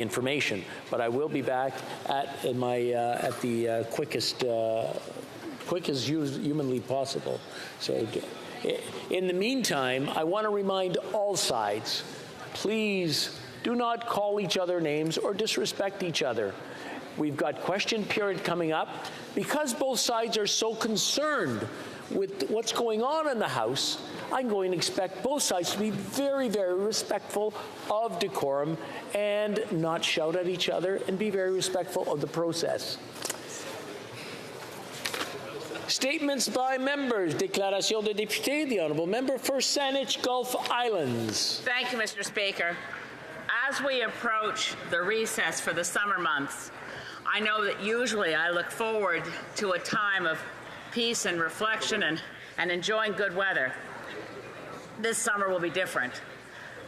information, but I will be back at the quickest as humanly possible. So in the meantime, I want to remind all sides, please do not call each other names or disrespect each other. We've got question period coming up. Because both sides are so concerned with what's going on in the House, I'm going to expect both sides to be very, very respectful of decorum and not shout at each other, and be very respectful of the process. Statements by members. Déclaration de député. The Honourable Member for Saanich Gulf Islands. Thank you, Mr. Speaker. As we approach the recess for the summer months, I know that usually I look forward to a time of peace and reflection and enjoying good weather. This summer will be different.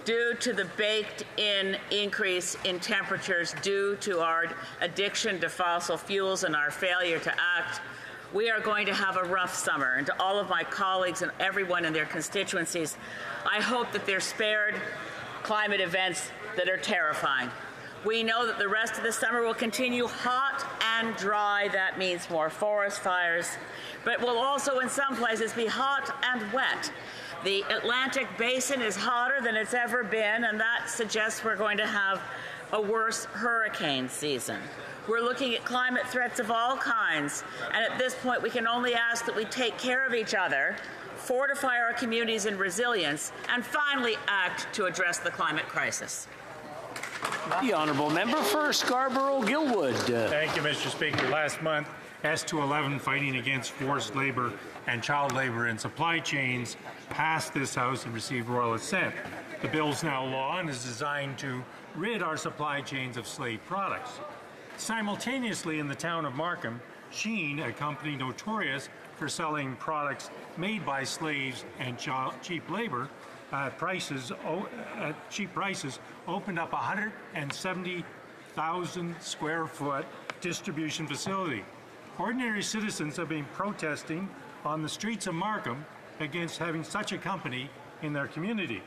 Due to the baked-in increase in temperatures due to our addiction to fossil fuels and our failure to act, we are going to have a rough summer. And to all of my colleagues and everyone in their constituencies, I hope that they're spared climate events that are terrifying. We know that the rest of the summer will continue hot and dry. That means more forest fires, but will also in some places be hot and wet. The Atlantic Basin is hotter than it's ever been, and that suggests we're going to have a worse hurricane season. We're looking at climate threats of all kinds, and at this point we can only ask that we take care of each other, fortify our communities in resilience, and finally act to address the climate crisis. The Honourable Member for Scarborough-Gilwood. Thank you, Mr. Speaker. Last month, S211, fighting against forced labour and child labour in supply chains, passed this House and received royal assent. The bill is now law and is designed to rid our supply chains of slave products. Simultaneously, in the town of Markham, Sheen, a company notorious for selling products made by slaves and cheap labour, cheap prices, opened up a 170,000 square foot distribution facility. Ordinary citizens have been protesting on the streets of Markham against having such a company in their community.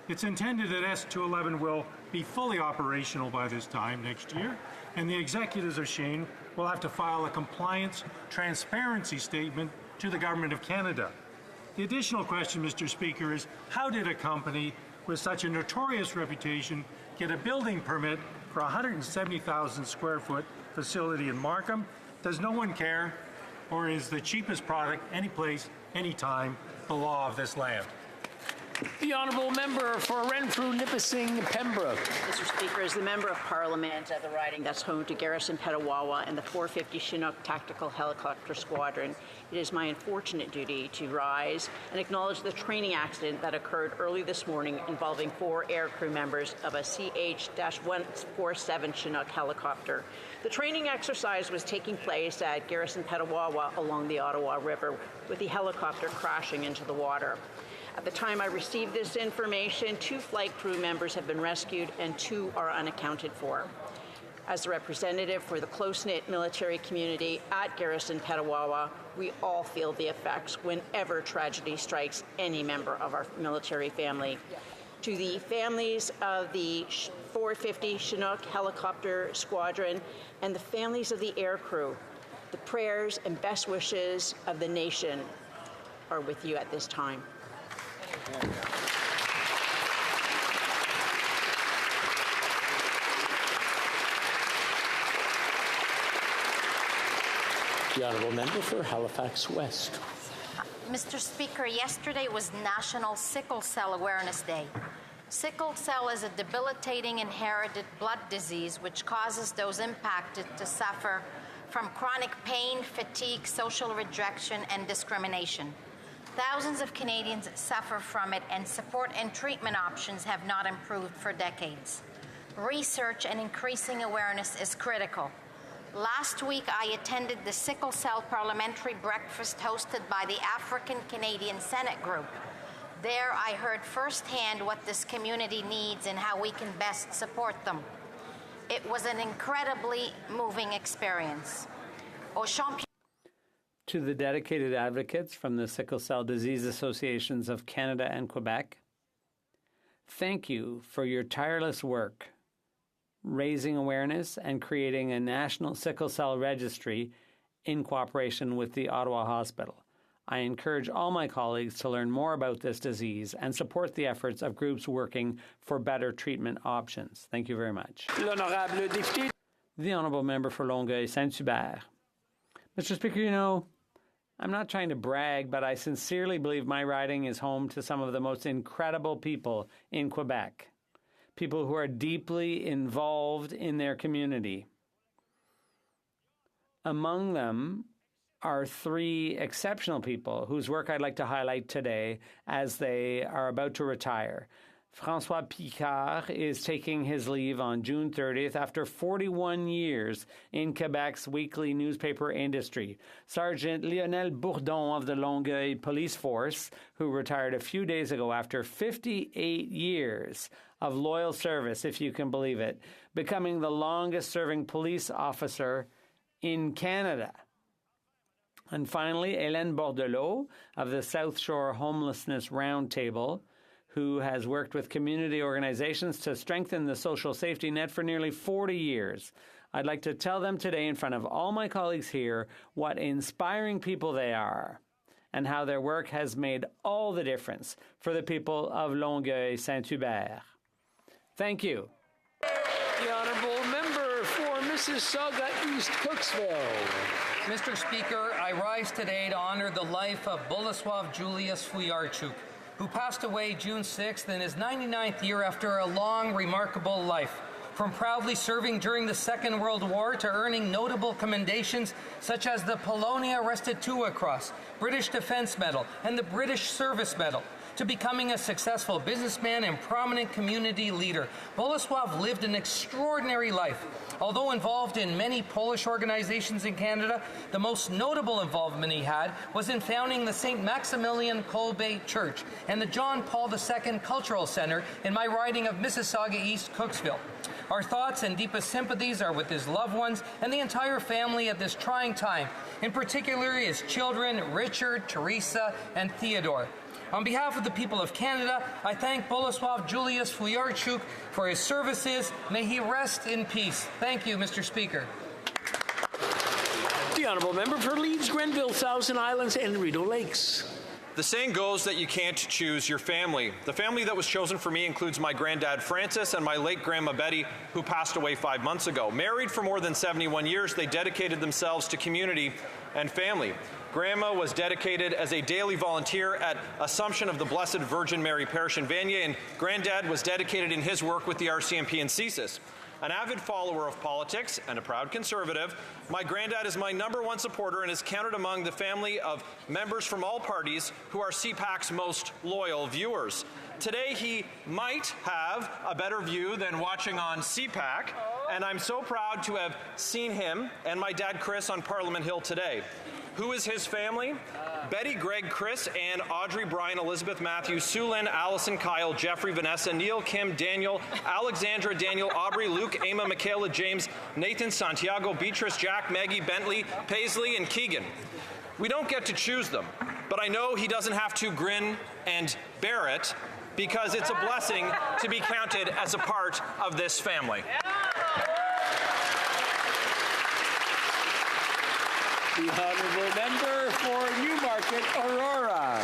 It's intended that S211 will be fully operational by this time next year, and the executives of Sheen will have to file a compliance transparency statement to the Government of Canada. The additional question, Mr. Speaker, is how did a company with such a notorious reputation get a building permit for a 170,000 square foot facility in Markham? Does no one care? Or is the cheapest product, any place, any time, the law of this land? The Honourable Member for Renfrew, Nipissing, Pembroke. Mr. Speaker, as the Member of Parliament of the riding that's home to Garrison Petawawa and the 450 Chinook Tactical Helicopter Squadron, it is my unfortunate duty to rise and acknowledge the training accident that occurred early this morning involving 4 aircrew members of a CH-147 Chinook helicopter. The training exercise was taking place at Garrison Petawawa along the Ottawa River, with the helicopter crashing into the water. At the time I received this information, 2 flight crew members have been rescued and 2 are unaccounted for. As a representative for the close-knit military community at Garrison Petawawa, we all feel the effects whenever tragedy strikes any member of our military family. To the families of the 450 Chinook Helicopter Squadron and the families of the aircrew, the prayers and best wishes of the nation are with you at this time. The Honourable Member for Halifax West. Mr. Speaker, yesterday was National Sickle Cell Awareness Day. Sickle cell is a debilitating inherited blood disease which causes those impacted to suffer from chronic pain, fatigue, social rejection, and discrimination. Thousands of Canadians suffer from it, and support and treatment options have not improved for decades. Research and increasing awareness is critical. Last week, I attended the Sickle Cell Parliamentary Breakfast hosted by the African Canadian Senate Group. There, I heard firsthand what this community needs and how we can best support them. It was an incredibly moving experience. To the dedicated advocates from the Sickle Cell Disease Associations of Canada and Quebec, thank you for your tireless work. raising awareness and creating a national sickle cell registry in cooperation with the Ottawa Hospital. I encourage all my colleagues to learn more about this disease and support the efforts of groups working for better treatment options. Thank you very much. L'honorable député. The Honourable Member for Longueuil-Saint-Hubert. Mr. Speaker, you know, I'm not trying to brag, but I sincerely believe my riding is home to some of the most incredible people in Quebec. People who are deeply involved in their community. Among them are three exceptional people whose work I'd like to highlight today as they are about to retire. François Picard is taking his leave on June 30th after 41 years in Quebec's weekly newspaper industry. Sergeant Lionel Bourdon of the Longueuil Police Force, who retired a few days ago after 58 years of loyal service, if you can believe it, becoming the longest-serving police officer in Canada. And finally, Hélène Bordelot of the South Shore Homelessness Roundtable, who has worked with community organizations to strengthen the social safety net for nearly 40 years. I'd like to tell them today in front of all my colleagues here what inspiring people they are and how their work has made all the difference for the people of Longueuil-Saint-Hubert. Thank you. The honourable member for Mississauga East Cooksville. Mr. Speaker, I rise today to honor the life of Bolesław Julius Fuyarchuk, who passed away June 6th in his 99th year after a long, remarkable life. From proudly serving during the Second World War to earning notable commendations such as the Polonia Restituta Cross, British Defence Medal, and the British Service Medal, to becoming a successful businessman and prominent community leader, Bolesław lived an extraordinary life. Although involved in many Polish organizations in Canada, the most notable involvement he had was in founding the St. Maximilian Kolbe Church and the John Paul II Cultural Center in my riding of Mississauga East Cooksville. Our thoughts and deepest sympathies are with his loved ones and the entire family at this trying time, in particular his children Richard, Teresa, and Theodore. On behalf of the people of Canada, I thank Bolesław Julius Fuyarchuk for his services. May he rest in peace. Thank you, Mr. Speaker. The honourable member for Leeds, Grenville, Thousand Islands, and Rideau Lakes. The saying goes that you can't choose your family. The family that was chosen for me includes my granddad Francis and my late grandma Betty, who passed away 5 months ago. Married for more than 71 years, they dedicated themselves to community and family. Grandma was dedicated as a daily volunteer at Assumption of the Blessed Virgin Mary Parish in Vanier, and Granddad was dedicated in his work with the RCMP and CSIS. An avid follower of politics and a proud conservative, my granddad is my #1 supporter and is counted among the family of members from all parties who are CPAC's most loyal viewers. Today, he might have a better view than watching on CPAC, and I'm so proud to have seen him and my dad Chris on Parliament Hill today. Who is his family? Betty, Greg, Chris, Ann, Audrey, Brian, Elizabeth, Matthew, Sue Lynn, Allison, Kyle, Jeffrey, Vanessa, Neil, Kim, Daniel, Alexandra, Daniel, Aubrey, Luke, Emma, Michaela, James, Nathan, Santiago, Beatrice, Jack, Maggie, Bentley, Paisley, and Keegan. We don't get to choose them, but I know he doesn't have to grin and bear it because it's a blessing to be counted as a part of this family. The honourable member for Newmarket, Aurora.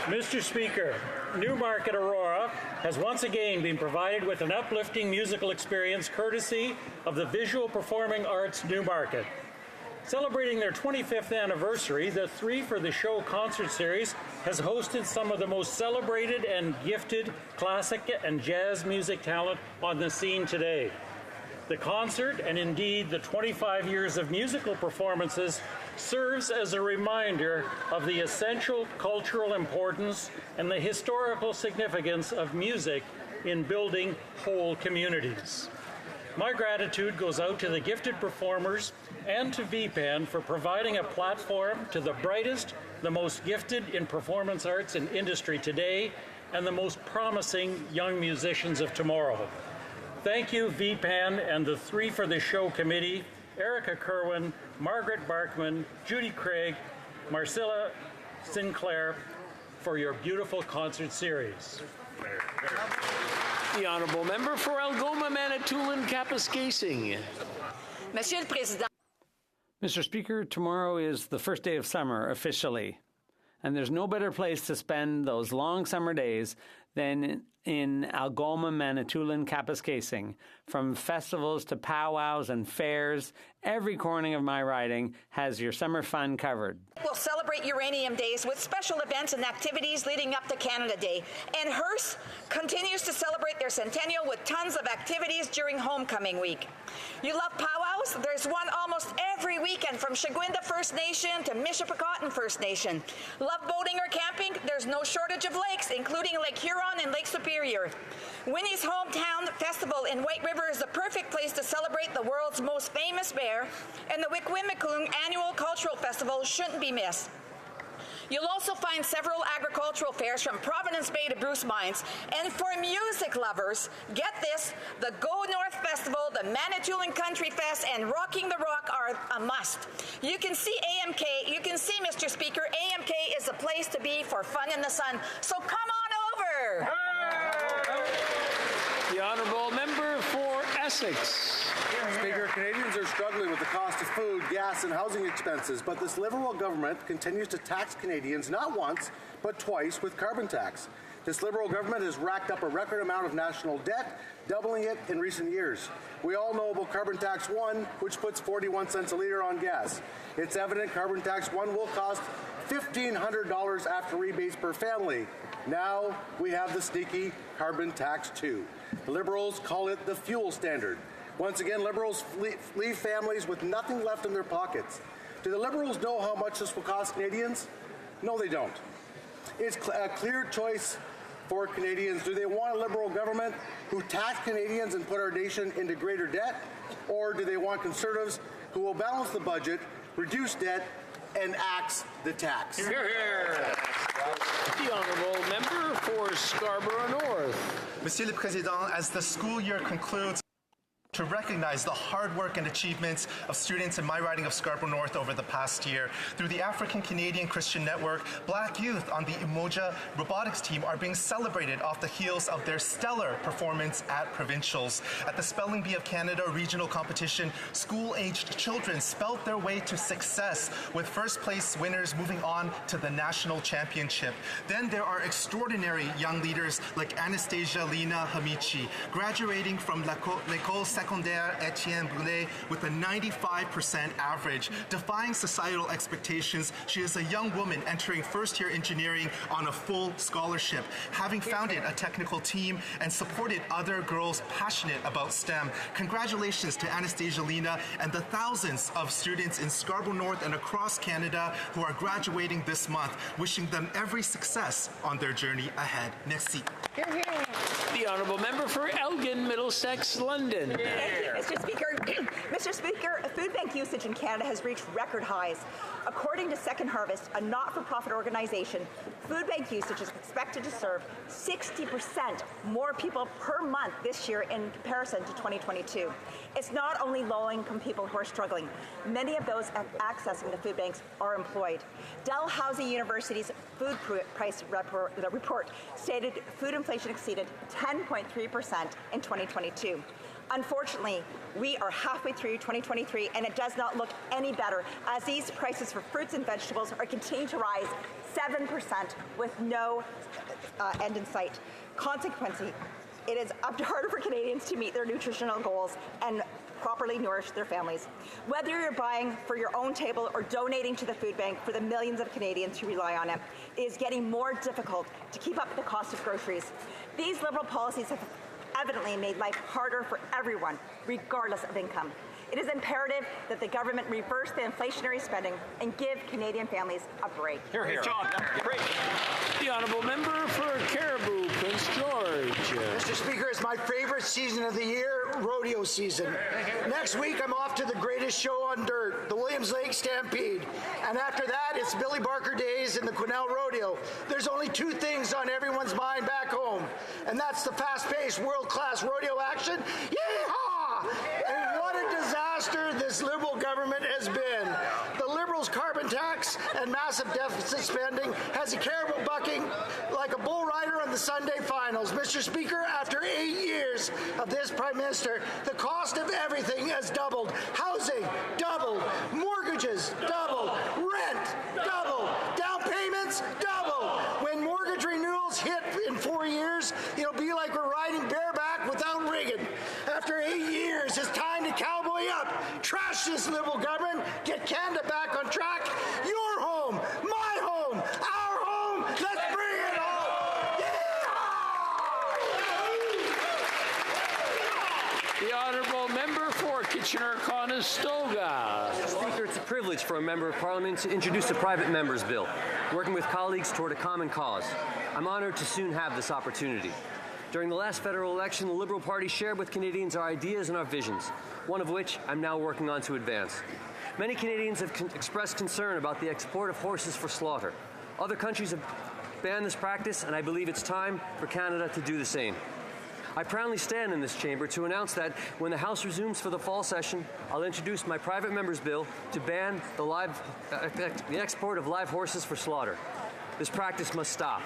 Mr. Speaker, Newmarket, Aurora has once again been provided with an uplifting musical experience courtesy of the Visual Performing Arts Newmarket. Celebrating their 25th anniversary, the Three for the Show concert series has hosted some of the most celebrated and gifted classic and jazz music talent on the scene today. The concert, and indeed the 25 years of musical performances, serves as a reminder of the essential cultural importance and the historical significance of music in building whole communities. My gratitude goes out to the gifted performers and to VPAN for providing a platform to the brightest, the most gifted in performance arts and industry today, and the most promising young musicians of tomorrow. Thank you, VPAN and the Three for the Show Committee, Erica Kerwin, Margaret Barkman, Judy Craig, Marcella Sinclair, for your beautiful concert series. The honourable member for Algoma, Manitoulin, Kapuskasing. Monsieur le Président. Mr. Speaker, tomorrow is the first day of summer officially, and there's no better place to spend those long summer days than in Algoma, Manitoulin, Kapuskasing. From festivals to powwows and fairs, every corner of my riding has your summer fun covered. We'll celebrate Uranium Days with special events and activities leading up to Canada Day. And HoC continues to celebrate their centennial with tons of activities during Homecoming Week. You love powwows? There's one almost every weekend from Chagwinda First Nation to Mishippigotten First Nation. Love boating or camping? There's no shortage of lakes, including Lake Huron and Lake Superior. Winnie's Hometown Festival in White River is the perfect place to celebrate the world's most famous bear, and the Wickwimikung Annual Cultural Festival shouldn't be missed. You'll also find several agricultural fairs from Providence Bay to Bruce Mines. And for music lovers, get this, the Go North Festival, the Manitoulin Country Fest, and Rocking the Rock are a must. You can see AMK, you can see, Mr. Speaker, AMK is a place to be for fun in the sun. So come on over! The honourable member for Essex. Speaker, Canadians are struggling with the cost of food, gas, and housing expenses, but this Liberal government continues to tax Canadians not once, but twice with carbon tax. This Liberal government has racked up a record amount of national debt, doubling it in recent years. We all know about Carbon Tax 1, which puts 41 cents a litre on gas. It's evident Carbon Tax 1 will cost $1,500 after rebates per family. Now we have the sneaky Carbon Tax 2. The Liberals call it the fuel standard. Once again, Liberals leave families with nothing left in their pockets. Do the Liberals know how much this will cost Canadians? No, they don't. It's a clear choice for Canadians. Do they want a Liberal government who tax Canadians and put our nation into greater debt? Or do they want Conservatives who will balance the budget, reduce debt, and axe the tax? Hear, hear. The honourable member for Scarborough North. Monsieur le Président, as the school year concludes, to recognize the hard work and achievements of students in my riding of Scarborough North over the past year. Through the African Canadian Christian Network, Black youth on the Umoja robotics team are being celebrated off the heels of their stellar performance at provincials. At the Spelling Bee of Canada regional competition, school-aged children spelled their way to success, with first-place winners moving on to the national championship. Then there are extraordinary young leaders like Anastasia Lina Hamichi, graduating from L'École Secondaire Etienne Brulé with a 95% average. Defying societal expectations, she is a young woman entering first-year engineering on a full scholarship, having founded a technical team and supported other girls passionate about STEM. Congratulations to Anastasia Lina and the thousands of students in Scarborough North and across Canada who are graduating this month. Wishing them every success on their journey ahead. Merci. The honourable member for Elgin, Middlesex, London. Thank you, Mr. Speaker. Mr. Speaker, food bank usage in Canada has reached record highs. According to Second Harvest, a not-for-profit organization, food bank usage is expected to serve 60% more people per month this year in comparison to 2022. It's not only low-income people who are struggling. Many of those accessing the food banks are employed. Dalhousie University's food price report stated food inflation exceeded 10.3% in 2022. Unfortunately, we are halfway through 2023, and it does not look any better as these prices for fruits and vegetables are continuing to rise 7% with no end in sight. Consequently, it is harder for Canadians to meet their nutritional goals and properly nourish their families. Whether you're buying for your own table or donating to the food bank for the millions of Canadians who rely on it, it is getting more difficult to keep up with the cost of groceries. These Liberal policies have evidently made life harder for everyone, regardless of income. It is imperative that the government reverse the inflationary spending and give Canadian families a break. Hear, hear. Great. The honourable member for Caribou, Prince George. Mr. Speaker, it's my favorite season of the year, rodeo season. Next week, I'm off to the greatest show on dirt, the Williams Lake Stampede. And after that, it's Billy Barker Days and the Quesnel Rodeo. There's only two things on everyone's mind back home, and that's the fast-paced, world-class rodeo action. Yeehaw! And what a disaster this Liberal government has been. The Liberals' carbon tax and massive deficit spending has the caribou bucking like a bull riding decider on the Sunday finals. Mr. Speaker, after 8 years of this Prime Minister, the cost of everything has doubled. Housing, doubled. Mortgages, doubled. Rent, doubled. Down payments, doubled. When mortgage renewals hit in 4 years, it'll be like we're riding bareback without rigging. After 8 years, it's time to cowboy up. Trash this Liberal government. Get Canada back on track. Your home, my home, our home. Let's bring it home. The Honourable Member for Kitchener-Conestoga. Mr. Speaker, it's a privilege for a Member of Parliament to introduce a private member's bill, working with colleagues toward a common cause. I'm honoured to soon have this opportunity. During the last federal election, the Liberal Party shared with Canadians our ideas and our visions, one of which I'm now working on to advance. Many Canadians have expressed concern about the export of horses for slaughter. Other countries have banned this practice, and I believe it's time for Canada to do the same. I proudly stand in this chamber to announce that when the House resumes for the fall session, I'll introduce my private member's bill to ban the export of live horses for slaughter. This practice must stop.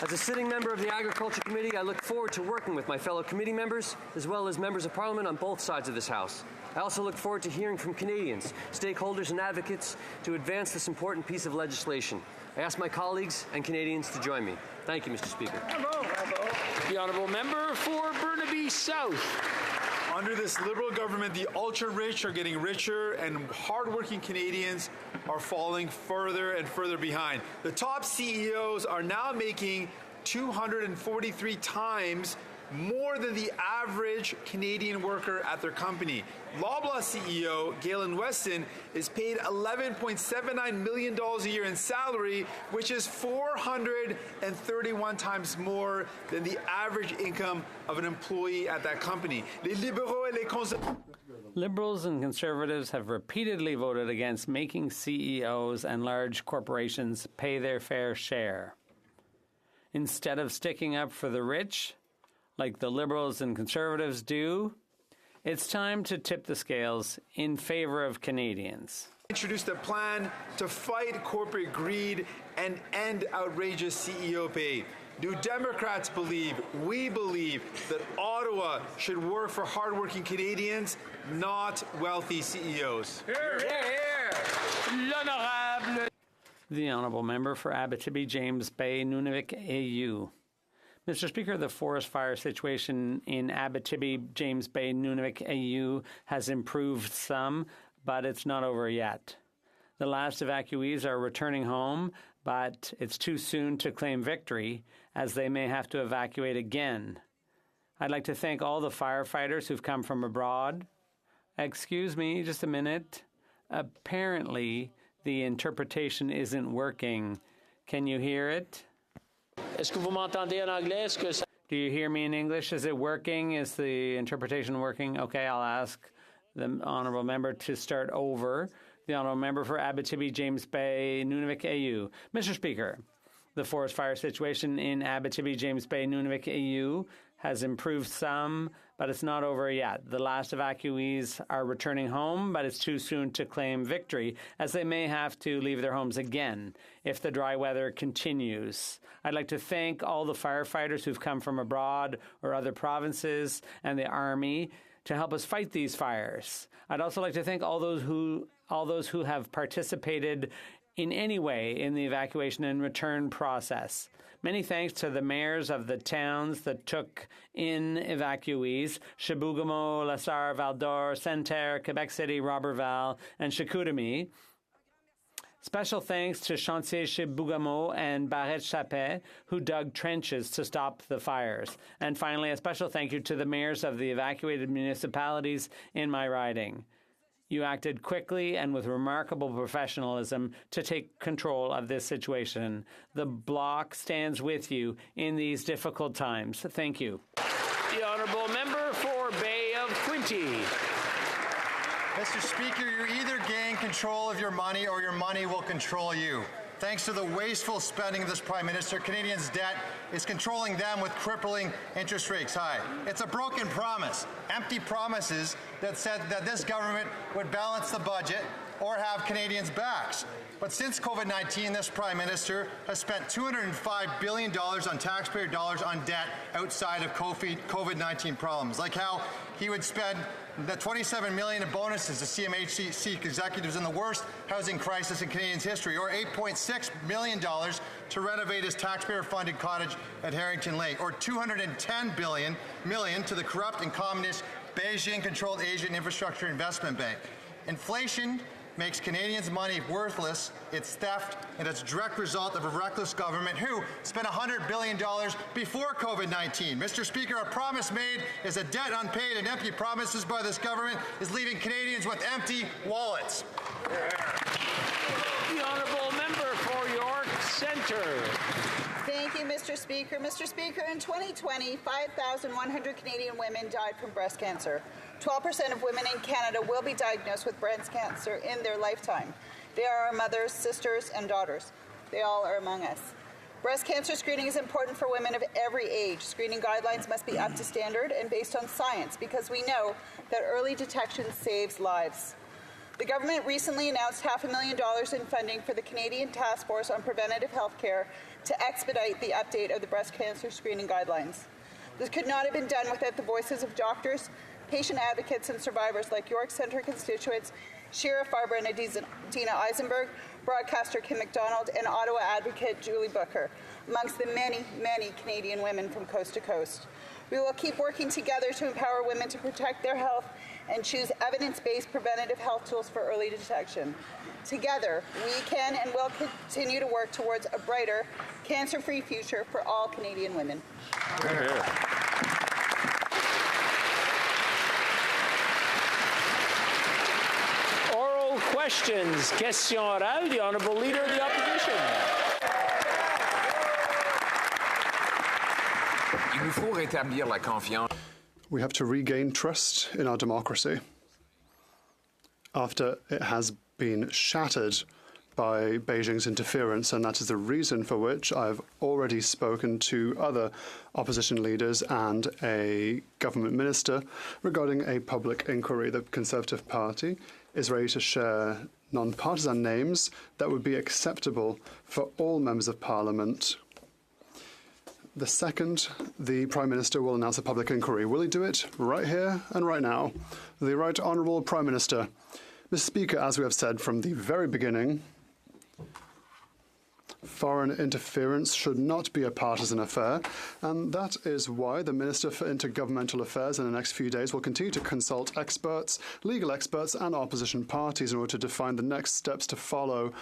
As a sitting member of the Agriculture Committee, I look forward to working with my fellow committee members, as well as members of Parliament on both sides of this House. I also look forward to hearing from Canadians, stakeholders and advocates to advance this important piece of legislation. I ask my colleagues and Canadians to join me. Thank you, Mr. Speaker. The Honourable Member for Burnaby South. Under this Liberal government, the ultra-rich are getting richer and hardworking Canadians are falling further and further behind. The top CEOs are now making 243 times more than the average Canadian worker at their company. Loblaw CEO Galen Weston is paid $11.79 million a year in salary, which is 431 times more than the average income of an employee at that company. Liberals and Conservatives have repeatedly voted against making CEOs and large corporations pay their fair share. Instead of sticking up for the rich, like the Liberals and Conservatives do, it's time to tip the scales in favor of Canadians. Introduced a plan to fight corporate greed and end outrageous CEO pay. Do Democrats believe, we believe, that Ottawa should work for hardworking Canadians, not wealthy CEOs? Hear, hear. L'Honorable. The Honourable Member for Abitibi, James Bay, Nunavik, AU. Mr. Speaker, the forest fire situation in Abitibi, James Bay, Nunavik, AU has improved some, but it's not over yet. The last evacuees are returning home, but it's too soon to claim victory, as they may have to evacuate again. I'd like to thank all the firefighters who've come from abroad. Excuse me, just a minute. Apparently, the interpretation isn't working. Can you hear it? Est-ce que vous m'entendez en anglais? Est-ce que ça... Do you hear me in English? Is it working? Is the interpretation working? Okay, I'll ask the Honourable Member to start over. The Honourable Member for Abitibi, James Bay, Nunavik, AU. Mr. Speaker, the forest fire situation in Abitibi, James Bay, Nunavik, AU has improved some, but it's not over yet. The last evacuees are returning home, but it's too soon to claim victory, as they may have to leave their homes again if the dry weather continues. I'd like to thank all the firefighters who've come from abroad or other provinces and the Army to help us fight these fires. I'd also like to thank all those who have participated in any way in the evacuation and return process. Many thanks to the mayors of the towns that took in evacuees: Chibougamau, La Sarre, Val-d'Or, Santerre, Quebec City, Roberval, and Chicoutimi. Special thanks to Chantier Chibougamau and Barrette-Chapet, who dug trenches to stop the fires. And finally, a special thank you to the mayors of the evacuated municipalities in my riding. You acted quickly and with remarkable professionalism to take control of this situation. The Bloc stands with you in these difficult times. Thank you. The Honourable Member for Bay of Quinte. Mr. Speaker, you either gain control of your money or your money will control you. Thanks to the wasteful spending of this Prime Minister, Canadians' debt is controlling them with crippling interest rates high. It's a broken promise, empty promises that said that this government would balance the budget, or have Canadians' backs. But since COVID-19, this Prime Minister has spent $205 billion on taxpayer dollars on debt outside of COVID-19 problems, like how he would spend the $27 million in bonuses to CMHC executives in the worst housing crisis in Canadians' history, or $8.6 million to renovate his taxpayer-funded cottage at Harrington Lake, or $210 million to the corrupt and communist Beijing-controlled Asian Infrastructure Investment Bank. Inflation makes Canadians' money worthless, it's theft, and it's a direct result of a reckless government who spent $100 billion before COVID-19. Mr. Speaker, a promise made is a debt unpaid, and empty promises by this government is leaving Canadians with empty wallets. The honourable member for York Centre. Thank you, Mr. Speaker. Mr. Speaker, in 2020, 5,100 Canadian women died from breast cancer. 12% of women in Canada will be diagnosed with breast cancer in their lifetime. They are our mothers, sisters, and daughters. They all are among us. Breast cancer screening is important for women of every age. Screening guidelines must be up to standard and based on science because we know that early detection saves lives. The government recently announced $500,000 in funding for the Canadian Task Force on Preventative Health Care to expedite the update of the breast cancer screening guidelines. This could not have been done without the voices of doctors, patient advocates, and survivors like York Centre constituents Sheriff Barbara Nadina Eisenberg, broadcaster Kim MacDonald, and Ottawa advocate Julie Booker, amongst the many, many Canadian women from coast to coast. We will keep working together to empower women to protect their health and choose evidence-based preventative health tools for early detection. Together, we can and will continue to work towards a brighter, cancer-free future for all Canadian women. Oral questions. Question orale. The honourable leader of the opposition. Il nous faut rétablir la confiance. We have to regain trust in our democracy after it has been shattered by Beijing's interference, and that is the reason for which I've already spoken to other opposition leaders and a government minister regarding a public inquiry. The Conservative Party is ready to share non-partisan names that would be acceptable for all members of Parliament. The second, the Prime Minister will announce a public inquiry. Will he do it right here and right now? The Right Honourable Prime Minister. Mr. Speaker, as we have said from the very beginning, foreign interference should not be a partisan affair, and that is why the Minister for Intergovernmental Affairs in the next few days will continue to consult experts, legal experts and opposition parties in order to define the next steps to follow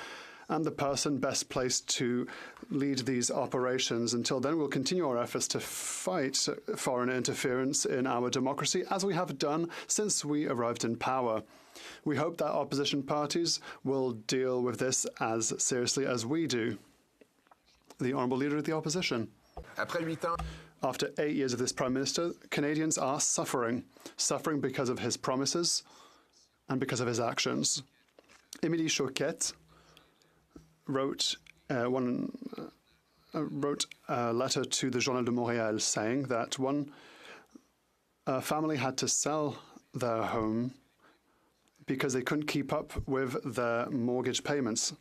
and the person best placed to lead these operations. Until then, we'll continue our efforts to fight foreign interference in our democracy, as we have done since we arrived in power. We hope that opposition parties will deal with this as seriously as we do. The Honourable Leader of the Opposition. After 8 years of this Prime Minister, Canadians are suffering because of his promises and because of his actions. Émilie Choquette wrote a letter to the Journal de Montréal saying that one family had to sell their home because they couldn't keep up with their mortgage payments.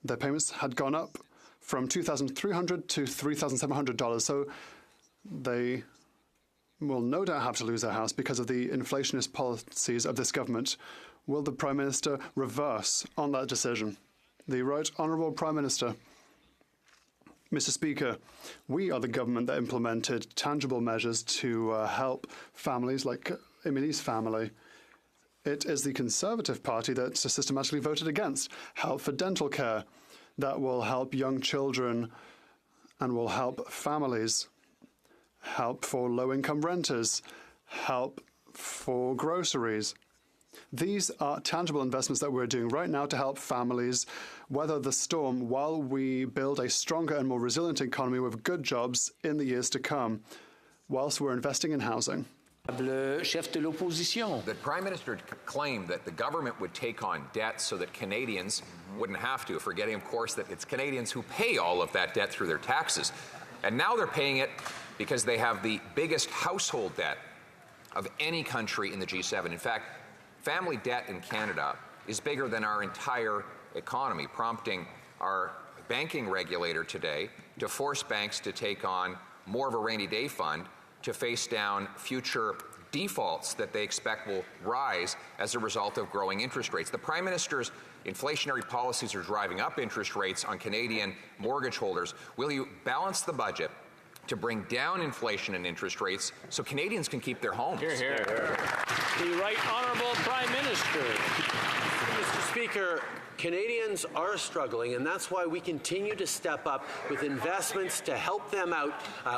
Their payments had gone up from $2,300 to $3,700, so they will no doubt have to lose their house because of the inflationist policies of this government. Will the Prime Minister reverse on that decision? The Right Honourable Prime Minister. Mr. Speaker, we are the government that implemented tangible measures to help families like Emilie's family. It is the Conservative Party that systematically voted against help for dental care that will help young children and will help families, help for low-income renters, help for groceries. These are tangible investments that we're doing right now to help families weather the storm while we build a stronger and more resilient economy with good jobs in the years to come, whilst we're investing in housing. The Prime Minister claimed that the government would take on debt so that Canadians wouldn't have to, forgetting, of course, that it's Canadians who pay all of that debt through their taxes. And now they're paying it because they have the biggest household debt of any country in the G7. In fact, Family debt in Canada is bigger than our entire economy, prompting our banking regulator today to force banks to take on more of a rainy day fund to face down future defaults that they expect will rise as a result of growing interest rates. The Prime Minister's inflationary policies are driving up interest rates on Canadian mortgage holders. Will you balance the budget to bring down inflation and interest rates so Canadians can keep their homes? Hear, hear. The Right Honourable Prime Minister. Mr. Speaker, Canadians are struggling, and that's why we continue to step up with investments to help them out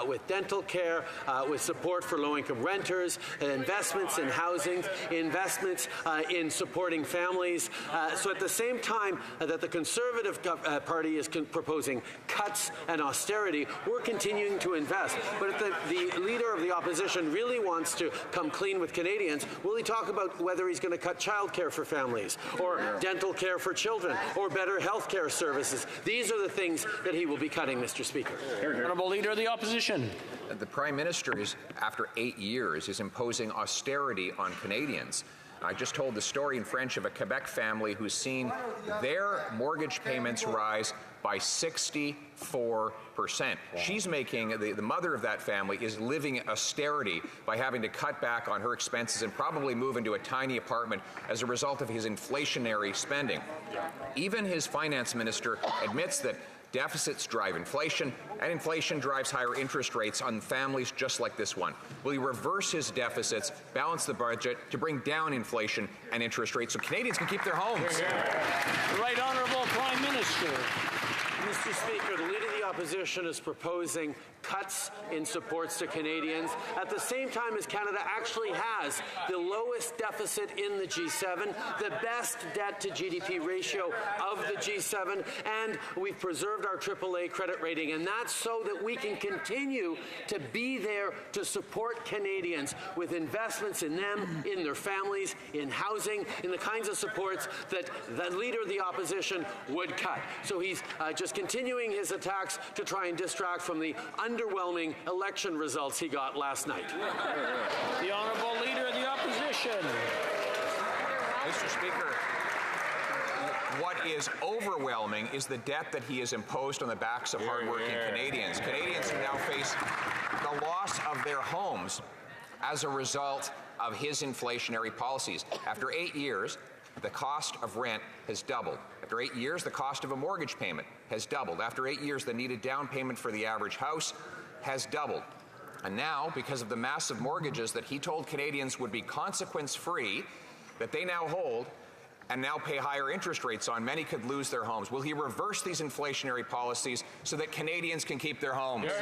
with dental care, with support for low-income renters, investments in housing, investments in supporting families. So at the same time that the Conservative Party is proposing cuts and austerity, we're continuing to invest. But if the Leader of the Opposition really wants to come clean with Canadians, will he talk about whether he's going to cut childcare for families, or dental care for children, or better health care services? These are the things that he will be cutting, Mr. Speaker. Honourable Leader of the Opposition. The Prime Minister is, after 8 years, is imposing austerity on Canadians. I just told the story in French of a Quebec family who's seen their mortgage payments rise by 64%. She's making, the mother of that family is living austerity by having to cut back on her expenses and probably move into a tiny apartment as a result of his inflationary spending. Even his finance minister admits that deficits drive inflation, and inflation drives higher interest rates on families just like this one. Will he reverse his deficits, balance the budget to bring down inflation and interest rates so Canadians can keep their homes? The Right Honourable Prime Minister. Mr. Speaker, the Leader of the Opposition is proposing cuts in supports to Canadians at the same time as Canada actually has the lowest deficit in the G7, the best debt to GDP ratio of the G7, and we've preserved our AAA credit rating. And that's so that we can continue to be there to support Canadians with investments in them, in their families, in housing, in the kinds of supports that the Leader of the Opposition would cut. So he's just continuing his attacks to try and distract from the underwhelming election results he got last night. The Honourable Leader of the Opposition. Mr. Speaker, what is overwhelming is the debt that he has imposed on the backs of hardworking Canadians. Canadians who now face the loss of their homes as a result of his inflationary policies. After 8 years, the cost of rent has doubled. After 8 years, the cost of a mortgage payment has doubled. After 8 years, the needed down payment for the average house has doubled. And now, because of the massive mortgages that he told Canadians would be consequence-free, that they now hold and now pay higher interest rates on, many could lose their homes. Will he reverse these inflationary policies so that Canadians can keep their homes?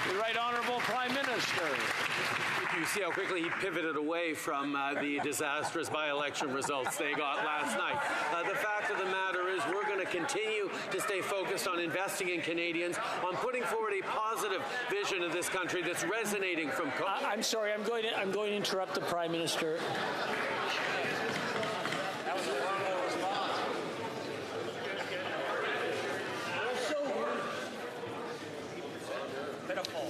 The Right Honourable Prime Minister. You see how quickly he pivoted away from the disastrous by-election results they got last night. The fact of the matter is we're going to continue to stay focused on investing in Canadians, on putting forward a positive vision of this country that's resonating from... I'm sorry, I'm going to interrupt the Prime Minister. That was a long response.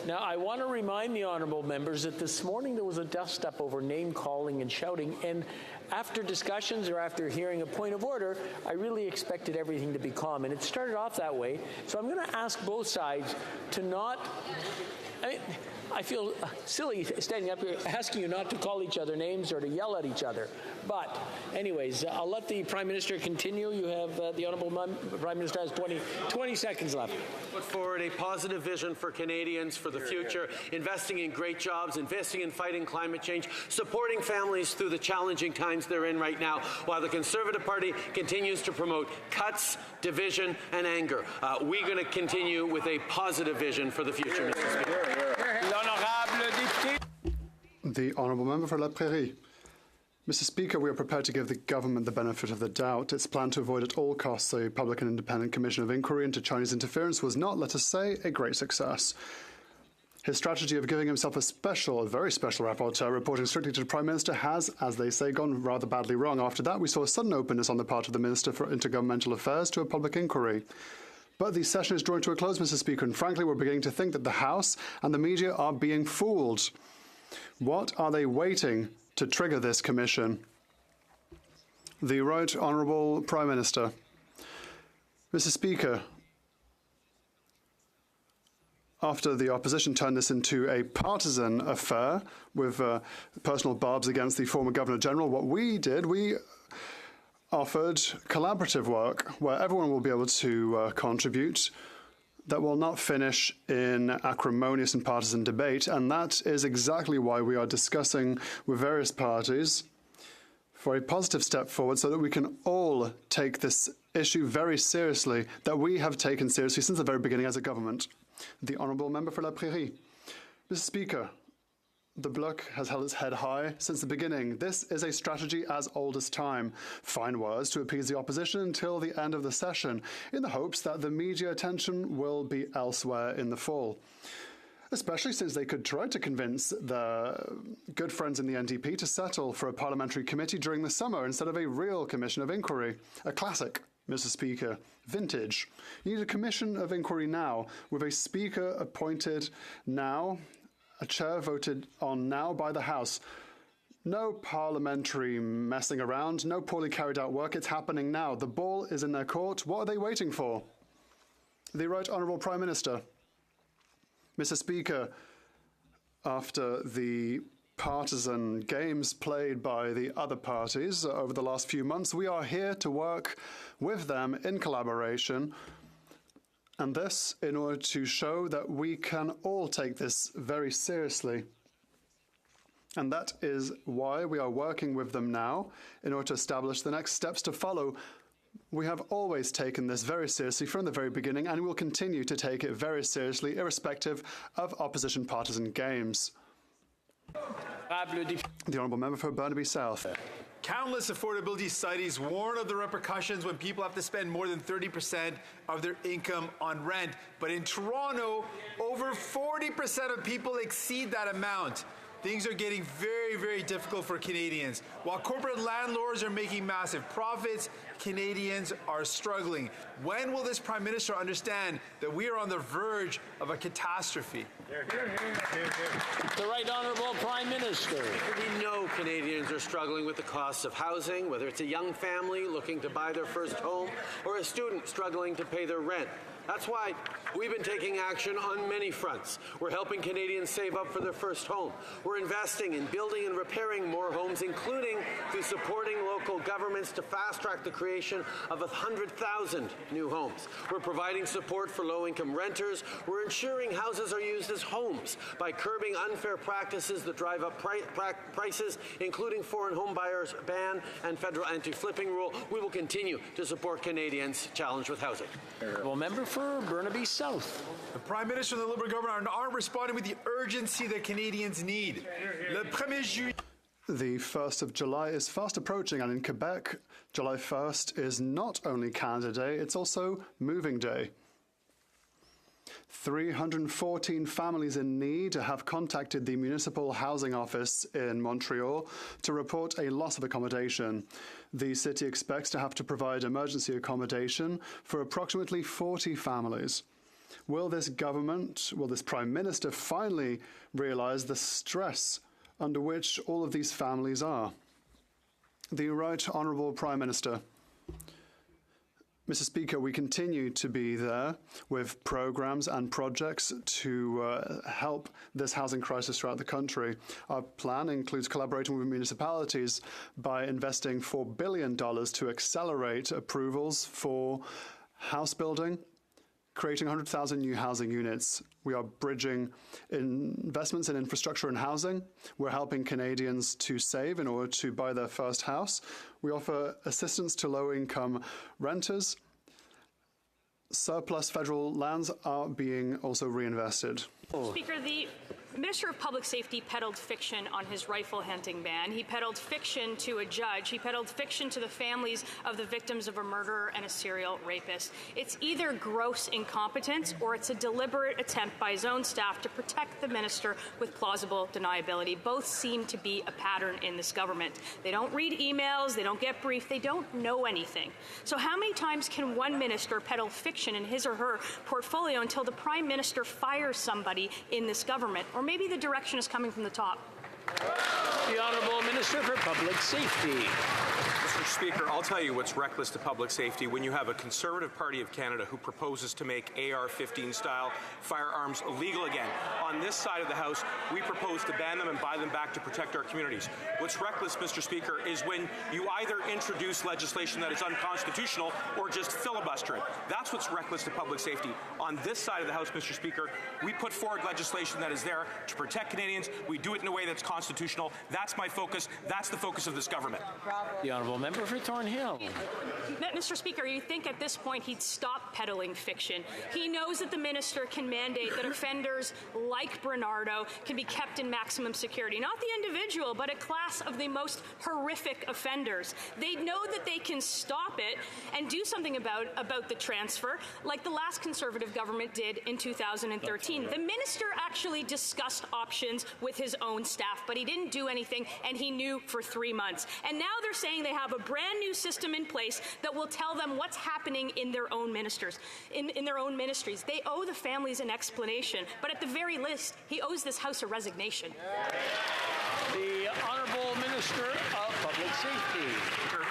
Now, I want to remind the honourable members that this morning there was a dust-up over name-calling and shouting, and after discussions or after hearing a point of order, I really expected everything to be calm, and it started off that way. So I'm going to ask both sides to not... I feel silly standing up here asking you not to call each other names or to yell at each other. But anyways, I'll let the Prime Minister continue. You have the Honourable Prime Minister has 20 seconds left. Put forward a positive vision for Canadians for the future, investing in great jobs, investing in fighting climate change, supporting families through the challenging times they're in right now, while the Conservative Party continues to promote cuts, division, and anger. We're going to continue with a positive vision for the future, Mr. Speaker. The Honourable Member for La Prairie. Mr. Speaker, we are prepared to give the government the benefit of the doubt. Its plan to avoid at all costs a public and independent commission of inquiry into Chinese interference was not, let us say, a great success. His strategy of giving himself a very special rapporteur reporting strictly to the Prime Minister has, as they say, gone rather badly wrong. After that, we saw a sudden openness on the part of the Minister for Intergovernmental Affairs to a public inquiry. But the session is drawing to a close, Mr. Speaker, and frankly, we're beginning to think that the House and the media are being fooled. What are they waiting to trigger this commission? The Right Honourable Prime Minister. Mr. Speaker, after the opposition turned this into a partisan affair with personal barbs against the former Governor-General, what we did, we offered collaborative work where everyone will be able to contribute that will not finish in acrimonious and partisan debate, and that is exactly why we are discussing with various parties for a positive step forward so that we can all take this issue very seriously, that we have taken seriously since the very beginning as a government. The Honourable Member for La Prairie. Mr. Speaker, the Bloc has held its head high since the beginning. This is a strategy as old as time. Fine words to appease the opposition until the end of the session, in the hopes that the media attention will be elsewhere in the fall. Especially since they could try to convince their good friends in the NDP to settle for a parliamentary committee during the summer instead of a real commission of inquiry. A classic, Mr. Speaker. Vintage. You need a commission of inquiry now, with a speaker appointed now, a chair voted on now by the House. No parliamentary messing around, no poorly carried out work. It's happening now. The ball is in their court. What are they waiting for? The Right Honourable Prime Minister. Mr. Speaker, after the partisan games played by the other parties over the last few months, we are here to work with them in collaboration, and this in order to show that we can all take this very seriously. And that is why we are working with them now in order to establish the next steps to follow. We have always taken this very seriously from the very beginning, and we will continue to take it very seriously, irrespective of opposition partisan games. The Honourable Member for Burnaby South. Countless affordability studies warn of the repercussions when people have to spend more than 30% of their income on rent. But in Toronto, over 40% of people exceed that amount. Things are getting very, very difficult for Canadians. While corporate landlords are making massive profits, Canadians are struggling. When will this Prime Minister understand that we are on the verge of a catastrophe? The Right Honourable Prime Minister. We know Canadians are struggling with the costs of housing, whether it's a young family looking to buy their first home or a student struggling to pay their rent. That's why we've been taking action on many fronts. We're helping Canadians save up for their first home. We're investing in building and repairing more homes, including through supporting local governments to fast-track the creation of 100,000 new homes. We're providing support for low-income renters. We're ensuring houses are used as homes by curbing unfair practices that drive up prices, including foreign home buyers ban and federal anti-flipping rule. We will continue to support Canadians challenged with housing. Member for Burnaby South. The Prime Minister and the Liberal government aren't responding with the urgency that Canadians need. Le 1er juillet. The 1st of July is fast approaching, and in Quebec, July 1st is not only Canada Day, it's also Moving Day. 314 families in need have contacted the Municipal Housing Office in Montreal to report a loss of accommodation. The city expects to have to provide emergency accommodation for approximately 40 families. Will this government, will this Prime Minister finally realise the stress under which all of these families are? The Right Honourable Prime Minister. Mr. Speaker, we continue to be there with programs and projects to help this housing crisis throughout the country. Our plan includes collaborating with municipalities by investing $4 billion to accelerate approvals for house building, creating 100,000 new housing units. We are bridging investments in infrastructure and housing. We're helping Canadians to save in order to buy their first house. We offer assistance to low-income renters. Surplus federal lands are being also reinvested. Speaker, the Minister of Public Safety peddled fiction on his rifle hunting ban. He peddled fiction to a judge. He peddled fiction to the families of the victims of a murderer and a serial rapist. It's either gross incompetence or it's a deliberate attempt by his own staff to protect the minister with plausible deniability. Both seem to be a pattern in this government. They don't read emails, they don't get briefed, they don't know anything. So how many times can one minister peddle fiction in his or her portfolio until the Prime Minister fires somebody in this government? Or maybe the direction is coming from the top. The Honourable Minister for Public Safety. Mr. Speaker, I'll tell you what's reckless to public safety when you have a Conservative Party of Canada who proposes to make AR-15 style firearms illegal again. On this side of the House, we propose to ban them and buy them back to protect our communities. What's reckless, Mr. Speaker, is when you either introduce legislation that is unconstitutional or just filibuster it. That's what's reckless to public safety. On this side of the House, Mr. Speaker, we put forward legislation that is there to protect Canadians. We do it in a way that's constitutional. That's my focus. That's the focus of this government. The Honourable Member for Thornhill. Mr. Speaker, you think at this point he'd stop peddling fiction. He knows that the minister can mandate that offenders like Bernardo can be kept in maximum security. Not the individual, but a class of the most horrific offenders. They know that they can stop it and do something about the transfer, like the last Conservative government did in 2013. The minister actually discussed options with his own staff, but he didn't do anything, and he knew for 3 months. And now they're saying they have a brand new system in place that will tell them what's happening in their own ministries. They owe the families an explanation, but at the very least, he owes this House a resignation. The Honourable Minister of Public Safety.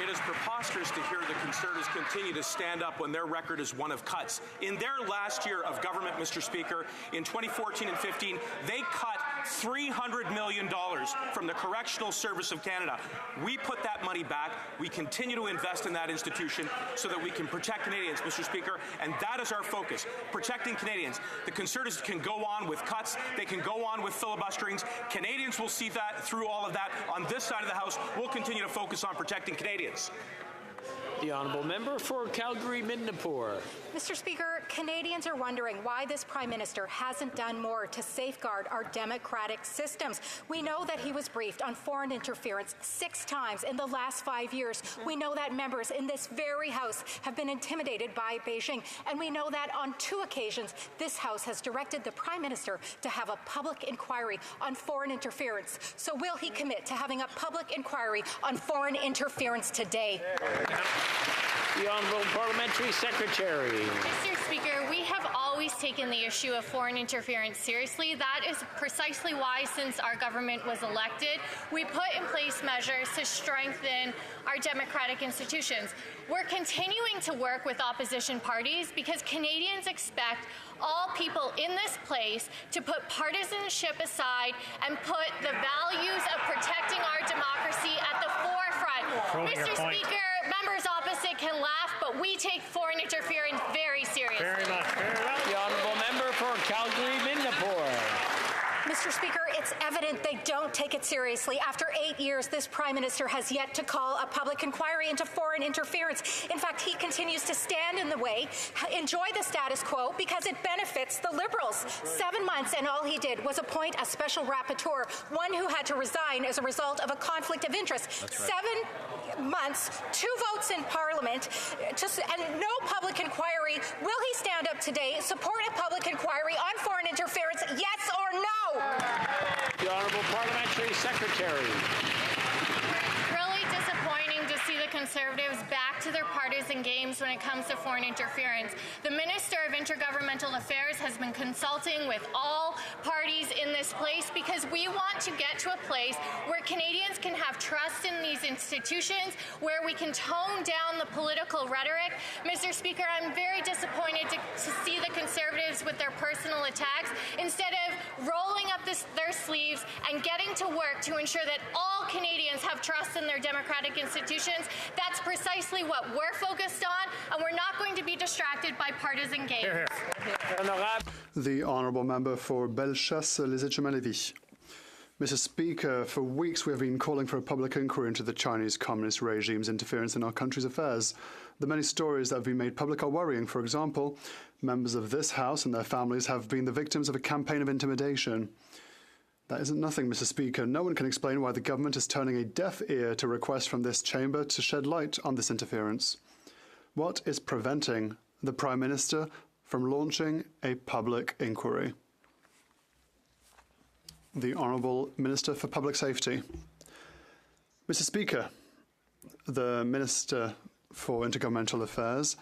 It is preposterous to hear the Conservatives continue to stand up when their record is one of cuts. In their last year of government, Mr. Speaker, in 2014 and 15, they cut $300 million from the Correctional Service of Canada. We put that money back. We continue to invest in that institution so that we can protect Canadians, Mr. Speaker, and that is our focus, protecting Canadians. The Conservatives can go on with cuts. They can go on with filibusterings. Canadians will see that through all of that. On this side of the House, we'll continue to focus on protecting Canadians. The Honourable Member for Calgary-Midnapore. Mr. Speaker, Canadians are wondering why this Prime Minister hasn't done more to safeguard our democratic systems. We know that he was briefed on foreign interference 6 times in the last 5 years. We know that members in this very House have been intimidated by Beijing. And we know that on 2 occasions, this House has directed the Prime Minister to have a public inquiry on foreign interference. So will he commit to having a public inquiry on foreign interference today? The Honourable Parliamentary Secretary. Mr. Speaker, we have always taken the issue of foreign interference seriously. That is precisely why, since our government was elected, we put in place measures to strengthen our democratic institutions. We're continuing to work with opposition parties because Canadians expect all people in this place to put partisanship aside and put the values of protecting our democracy at the forefront. Mr. Speaker, members opposite can laugh, but we take foreign interference very seriously. Very much. The Honourable Member for Calgary-Midnapore. Mr. Speaker, it's evident they don't take it seriously. After 8 years, this Prime Minister has yet to call a public inquiry into foreign interference. In fact, he continues to stand in the way, enjoy the status quo, because it benefits the Liberals. 7 months, and all he did was appoint a special rapporteur, one who had to resign as a result of a conflict of interest. That's right. 7 months, 2 votes in Parliament, and no public inquiry. Will he stand up today, support a public inquiry on foreign interference, yes or no? The Honourable Parliamentary Secretary. Really disappointing to see the Conservatives back to their partisan games when it comes to foreign interference. The Minister of Intergovernmental Affairs has been consulting with all parties in this place because we want to get to a place where Canadians can have trust in these institutions, where we can tone down the political rhetoric. Mr. Speaker, I'm very disappointed to see the Conservatives with their personal attacks instead of rolling up their sleeves and getting to work to ensure that all Canadians have trust in their democratic institutions. That's precisely what we're focused on, and we're not going to be distracted by partisan games. The Honourable Member for Bellechasse-les-Etchemins-Lévis. Mr. Speaker, for weeks we have been calling for a public inquiry into the Chinese Communist regime's interference in our country's affairs. The many stories that have been made public are worrying. For example, members of this House and their families have been the victims of a campaign of intimidation. That isn't nothing, Mr. Speaker. No one can explain why the government is turning a deaf ear to requests from this chamber to shed light on this interference. What is preventing the Prime Minister from launching a public inquiry? The Honourable Minister for Public Safety. Mr. Speaker, the Minister for Intergovernmental Affairs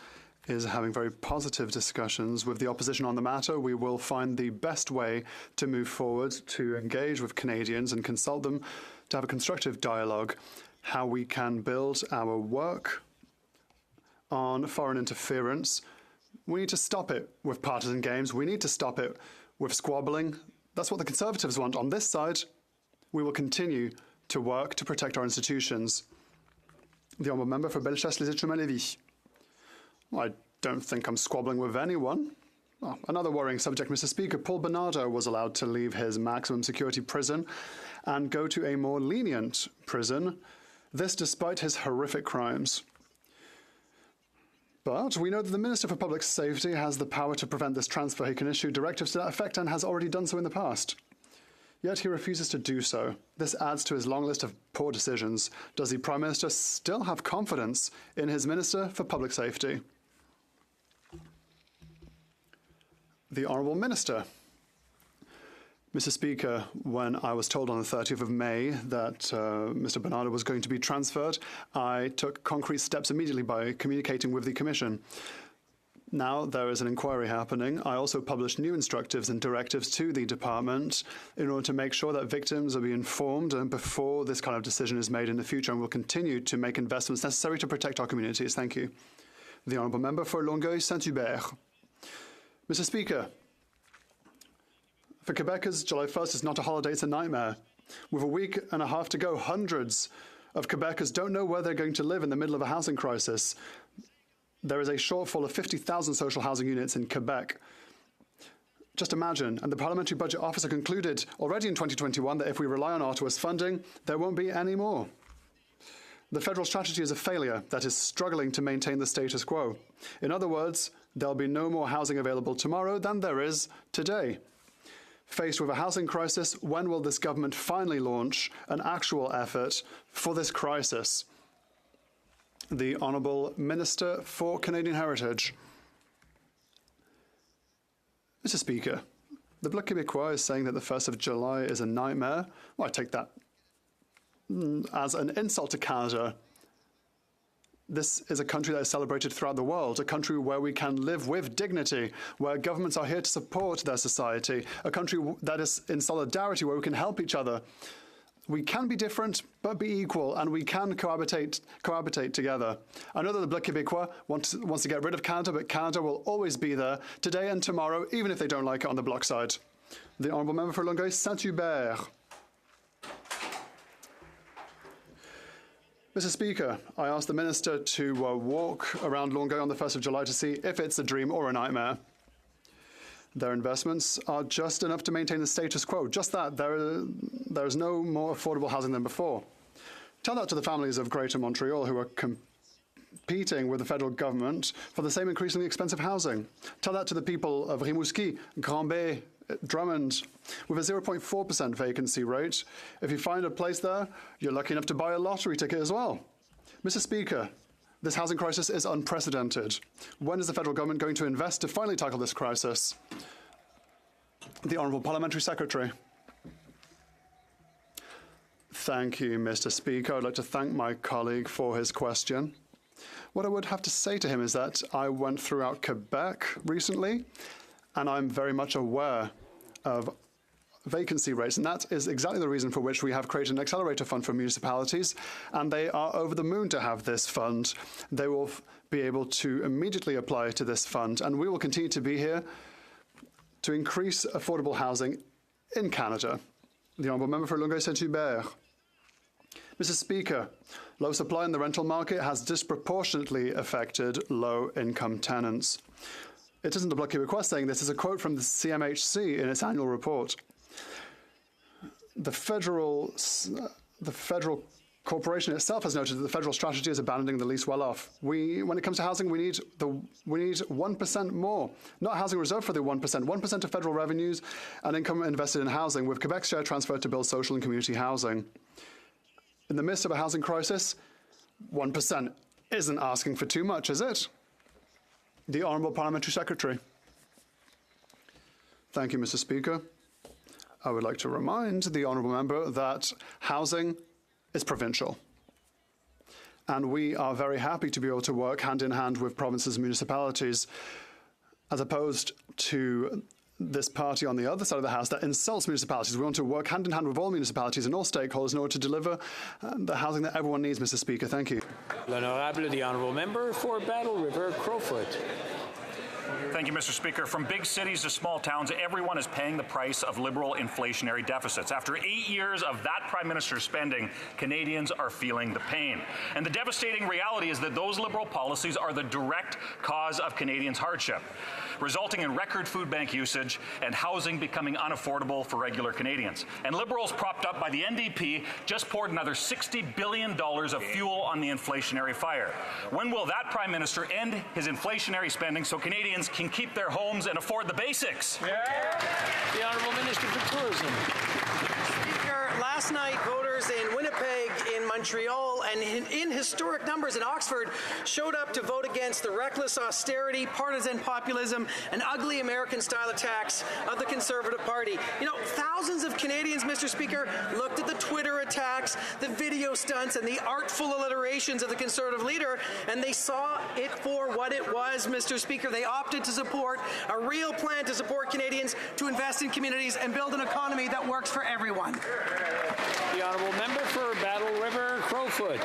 is having very positive discussions with the opposition on the matter. We will find the best way to move forward, to engage with Canadians and consult them, to have a constructive dialogue, how we can build our work on foreign interference. We need to stop it with partisan games. We need to stop it with squabbling. That's what the Conservatives want. On this side, we will continue to work to protect our institutions. The Honourable Member for Bellechasse-les-Etchemins-Lévis. I don't think I'm squabbling with anyone. Oh, another worrying subject, Mr. Speaker. Paul Bernardo was allowed to leave his maximum security prison and go to a more lenient prison, this despite his horrific crimes. But we know that the Minister for Public Safety has the power to prevent this transfer. He can issue directives to that effect and has already done so in the past. Yet he refuses to do so. This adds to his long list of poor decisions. Does the Prime Minister still have confidence in his Minister for Public Safety? The Honourable Minister. Mr. Speaker, when I was told on the 30th of May that Mr. Bernardo was going to be transferred, I took concrete steps immediately by communicating with the Commission. Now there is an inquiry happening. I also published new instructives and directives to the department in order to make sure that victims are being informed before this kind of decision is made in the future, and will continue to make investments necessary to protect our communities. Thank you. The Honourable Member for Longueuil-Saint-Hubert. Mr. Speaker, for Quebecers, July 1st is not a holiday, it's a nightmare. With a week and a half to go, hundreds of Quebecers don't know where they're going to live in the middle of a housing crisis. There is a shortfall of 50,000 social housing units in Quebec. Just imagine, and the Parliamentary Budget Officer concluded already in 2021 that if we rely on Ottawa's funding, there won't be any more. The federal strategy is a failure that is struggling to maintain the status quo. In other words, there'll be no more housing available tomorrow than there is today. Faced with a housing crisis, when will this government finally launch an actual effort for this crisis? The Honourable Minister for Canadian Heritage. Mr. Speaker, the Bloc Québécois is saying that the 1st of July is a nightmare. Well, I take that as an insult to Canada. This is a country that is celebrated throughout the world, a country where we can live with dignity, where governments are here to support their society, a country that is in solidarity, where we can help each other. We can be different, but be equal, and we can cohabitate together. I know that the Bloc Québécois wants to get rid of Canada, but Canada will always be there, today and tomorrow, even if they don't like it on the Bloc side. The Honourable Member for Longueuil-Saint-Hubert. Mr. Speaker, I asked the Minister to walk around Longueuil on the 1st of July to see if it's a dream or a nightmare. Their investments are just enough to maintain the status quo. Just that. There is no more affordable housing than before. Tell that to the families of Greater Montreal who are competing with the federal government for the same increasingly expensive housing. Tell that to the people of Rimouski, Granby, Drummond, with a 0.4% vacancy rate. If you find a place there, you're lucky enough to buy a lottery ticket as well. Mr. Speaker, this housing crisis is unprecedented. When is the federal government going to invest to finally tackle this crisis? The Honourable Parliamentary Secretary. Thank you, Mr. Speaker. I'd like to thank my colleague for his question. What I would have to say to him is that I went throughout Quebec recently, and I'm very much aware of vacancy rates, and that is exactly the reason for which we have created an accelerator fund for municipalities, and they are over the moon to have this fund. They will be able to immediately apply to this fund, and we will continue to be here to increase affordable housing in Canada. The Honourable Member for Longueuil-Saint-Hubert. Mr. Speaker, low supply in the rental market has disproportionately affected low-income tenants. It isn't the Bloc Québécois saying this. It's a quote from the CMHC in its annual report. The federal corporation itself has noted that the federal strategy is abandoning the least well-off. When it comes to housing, we need 1% more, not housing reserved for the 1%. 1% of federal revenues and income invested in housing, with Quebec's share transferred to build social and community housing. In the midst of a housing crisis, 1% isn't asking for too much, is it? The Honourable Parliamentary Secretary. Thank you, Mr. Speaker. I would like to remind the Honourable Member that housing is provincial. And we are very happy to be able to work hand in hand with provinces and municipalities, as opposed to this party on the other side of the House that insults municipalities. We want to work hand in hand with all municipalities and all stakeholders in order to deliver the housing that everyone needs, Mr. Speaker. Thank you. L'honorable, the honourable member for Battle River Crowfoot. Thank you, Mr. Speaker. From big cities to small towns, everyone is paying the price of liberal inflationary deficits. After 8 years of that Prime Minister's spending, Canadians are feeling the pain. And the devastating reality is that those liberal policies are the direct cause of Canadians' hardship, resulting in record food bank usage and housing becoming unaffordable for regular Canadians. And Liberals, propped up by the NDP, just poured another $60 billion of fuel on the inflationary fire. When will that Prime Minister end his inflationary spending so Canadians can keep their homes and afford the basics? Yeah. The Honourable Minister for Tourism. Speaker, last night voters in Winnipeg, in Montreal, and in historic numbers in Oxford showed up to vote against the reckless austerity, partisan populism, and ugly American-style attacks of the Conservative Party. You know, thousands of Canadians, Mr. Speaker, looked at the Twitter attacks, the video stunts, and the artful alliterations of the Conservative leader, and they saw it for what it was, Mr. Speaker. They opted to support a real plan to support Canadians to invest in communities and build an economy that works for everyone. The honourable member for Battle River Crowfoot.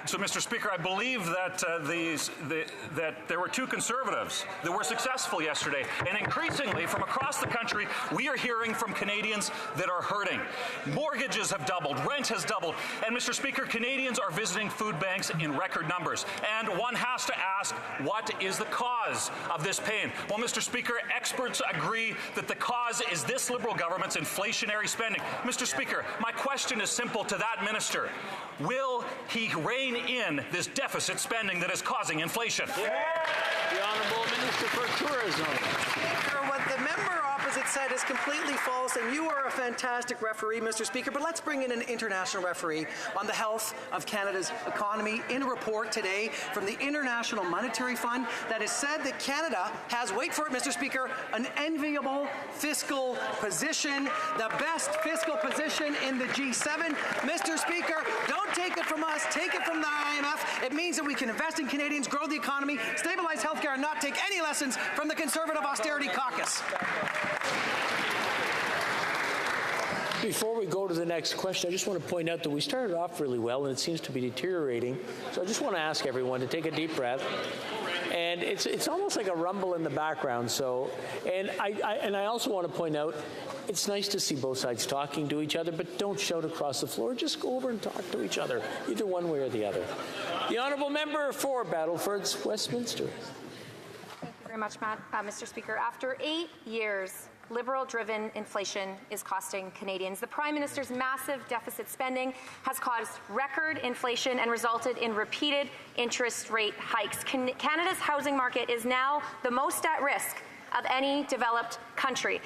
So, Mr. Speaker, I believe that that there were two Conservatives that were successful yesterday, and increasingly from across the country, we are hearing from Canadians that are hurting. Mortgages have doubled, rent has doubled, and Mr. Speaker, Canadians are visiting food banks in record numbers. And one has to ask, what is the cause of this pain? Well, Mr. Speaker, experts agree that the cause is this Liberal government's inflationary spending. Mr. Speaker, my question is simple to that minister. Will he rein in this deficit spending that is causing inflation? Yeah. The Honourable Minister for Tourism. Speaker, what the member opposite said is completely false, and you are a fantastic referee, Mr. Speaker, but let's bring in an international referee on the health of Canada's economy in a report today from the International Monetary Fund that has said that Canada has, wait for it, Mr. Speaker, an enviable fiscal position, the best fiscal position in the G7. Mr. Speaker, don't take it from us, take it from the IMF. It means that we can invest in Canadians, grow the economy, stabilize healthcare, and not take any lessons from the Conservative Austerity Caucus. Before we go to the next question, I just want to point out that we started off really well and it seems to be deteriorating. So I just want to ask everyone to take a deep breath. And it's almost like a rumble in the background. So, and I also want to point out, it's nice to see both sides talking to each other, but don't shout across the floor. Just go over and talk to each other, either one way or the other. The honourable member for Battleford's Westminster. Thank you very much, Mr. Speaker. After 8 years, Liberal-driven inflation is costing Canadians. The Prime Minister's massive deficit spending has caused record inflation and resulted in repeated interest rate hikes. Canada's housing market is now the most at risk of any developed country.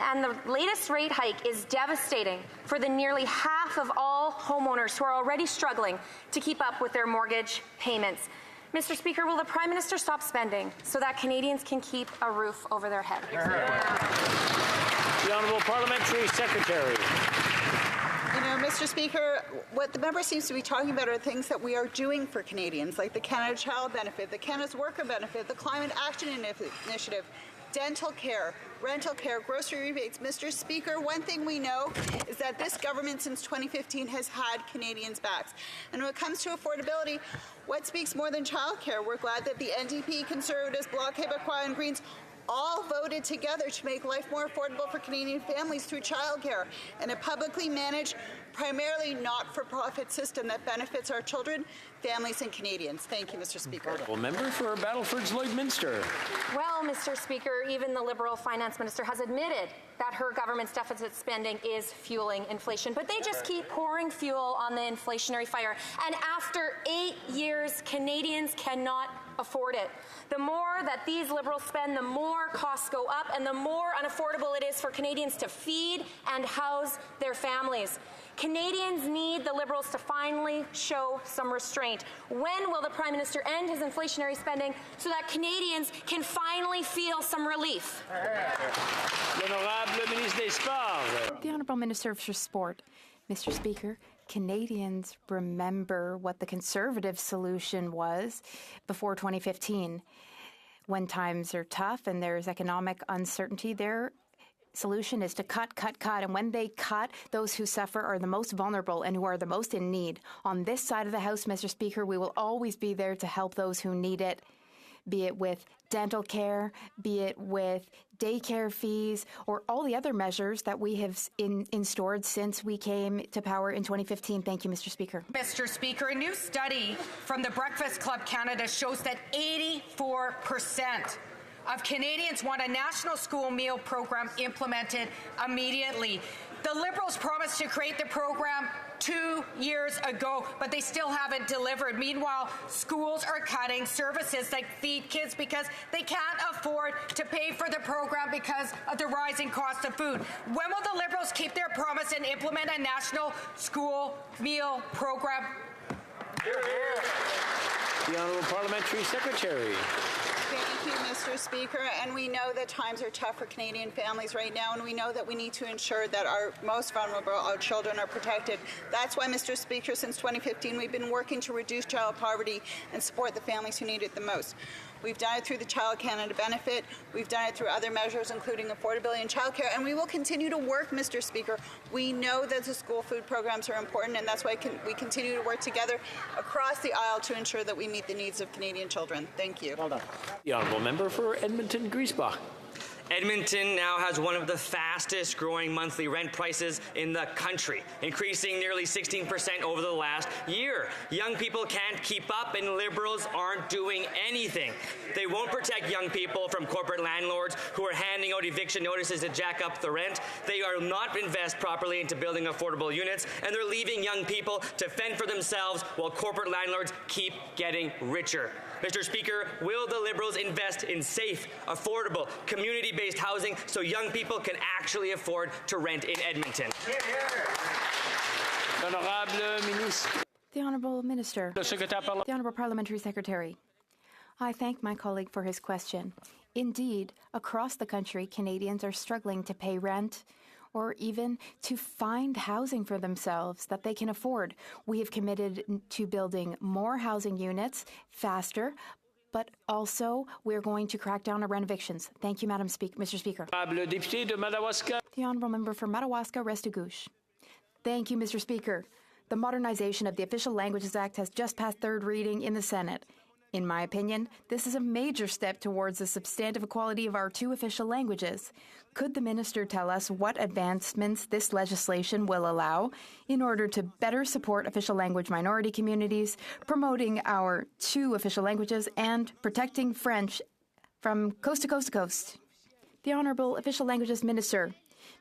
And the latest rate hike is devastating for the nearly half of all homeowners who are already struggling to keep up with their mortgage payments. Mr. Speaker, will the Prime Minister stop spending so that Canadians can keep a roof over their head? The Honourable Parliamentary Secretary. You know, Mr. Speaker, what the member seems to be talking about are things that we are doing for Canadians, like the Canada Child Benefit, the Canada's Worker Benefit, the Climate Action Initiative, dental care, rental care, grocery rebates. Mr. Speaker, one thing we know is that this government since 2015 has had Canadians' backs. And when it comes to affordability, what speaks more than childcare? We're glad that the NDP, Conservatives, Bloc Québécois, and Greens all voted together to make life more affordable for Canadian families through childcare and a publicly managed, primarily not-for-profit system that benefits our children, families, and Canadians. Thank you, Mr. Speaker. Well, member for Battleford's Lloydminster. Well, Mr. Speaker, even the Liberal Finance Minister has admitted that her government's deficit spending is fueling inflation, but they just keep pouring fuel on the inflationary fire. And after 8 years, Canadians cannot afford it. The more that these Liberals spend, the more costs go up and the more unaffordable it is for Canadians to feed and house their families. Canadians need the Liberals to finally show some restraint. When will the Prime Minister end his inflationary spending so that Canadians can finally feel some relief? The Honourable Minister for Sport. The Honourable Minister for Sport. Mr. Speaker, Canadians remember what the Conservative solution was before 2015. When times are tough and there's economic uncertainty, their solution is to cut. And when they cut, those who suffer are the most vulnerable and who are the most in need. On this side of the House, Mr. Speaker, we will always be there to help those who need it, be it with dental care, be it with daycare fees, or all the other measures that we have instaured since we came to power in 2015. Thank you, Mr. Speaker. Mr. Speaker, a new study from the Breakfast Club Canada shows that 84% of Canadians want a national school meal program implemented immediately. The Liberals promised to create the program 2 years ago, but they still haven't delivered. Meanwhile, schools are cutting services like feed kids because they can't afford to pay for the program because of the rising cost of food. When will the Liberals keep their promise and implement a national school meal program? The Honourable Parliamentary Secretary. Thank you, Mr. Speaker. And we know that times are tough for Canadian families right now, and we know that we need to ensure that our most vulnerable, our children, are protected. That's why, Mr. Speaker, since 2015, we've been working to reduce child poverty and support the families who need it the most. We've done it through the Child Canada benefit. We've done it through other measures, including affordability and childcare, and we will continue to work, Mr. Speaker. We know that the school food programs are important, and that's why we continue to work together across the aisle to ensure that we meet the needs of Canadian children. Thank you. Well done. The Honourable Member for Edmonton-Griesbach. Edmonton now has one of the fastest growing monthly rent prices in the country, increasing nearly 16% over the last year. Young people can't keep up and Liberals aren't doing anything. They won't protect young people from corporate landlords who are handing out eviction notices to jack up the rent. They are not invest properly into building affordable units, and they're leaving young people to fend for themselves while corporate landlords keep getting richer. Mr. Speaker, will the Liberals invest in safe, affordable, community-based housing so young people can actually afford to rent in Edmonton? The Honourable Minister. The Honourable Parliamentary Secretary. I thank my colleague for his question. Indeed, across the country, Canadians are struggling to pay rent or even to find housing for themselves that they can afford. We have committed to building more housing units faster, but also we're going to crack down on rent evictions. Thank you, Mr. Speaker. The Honourable Member for Madawaska-Restigouche. Thank you, Mr. Speaker. The modernization of the Official Languages Act has just passed third reading in the Senate. In my opinion, this is a major step towards the substantive equality of our two official languages. Could the minister tell us what advancements this legislation will allow in order to better support official language minority communities, promoting our two official languages, and protecting French from coast to coast to coast? The Honourable Official Languages Minister.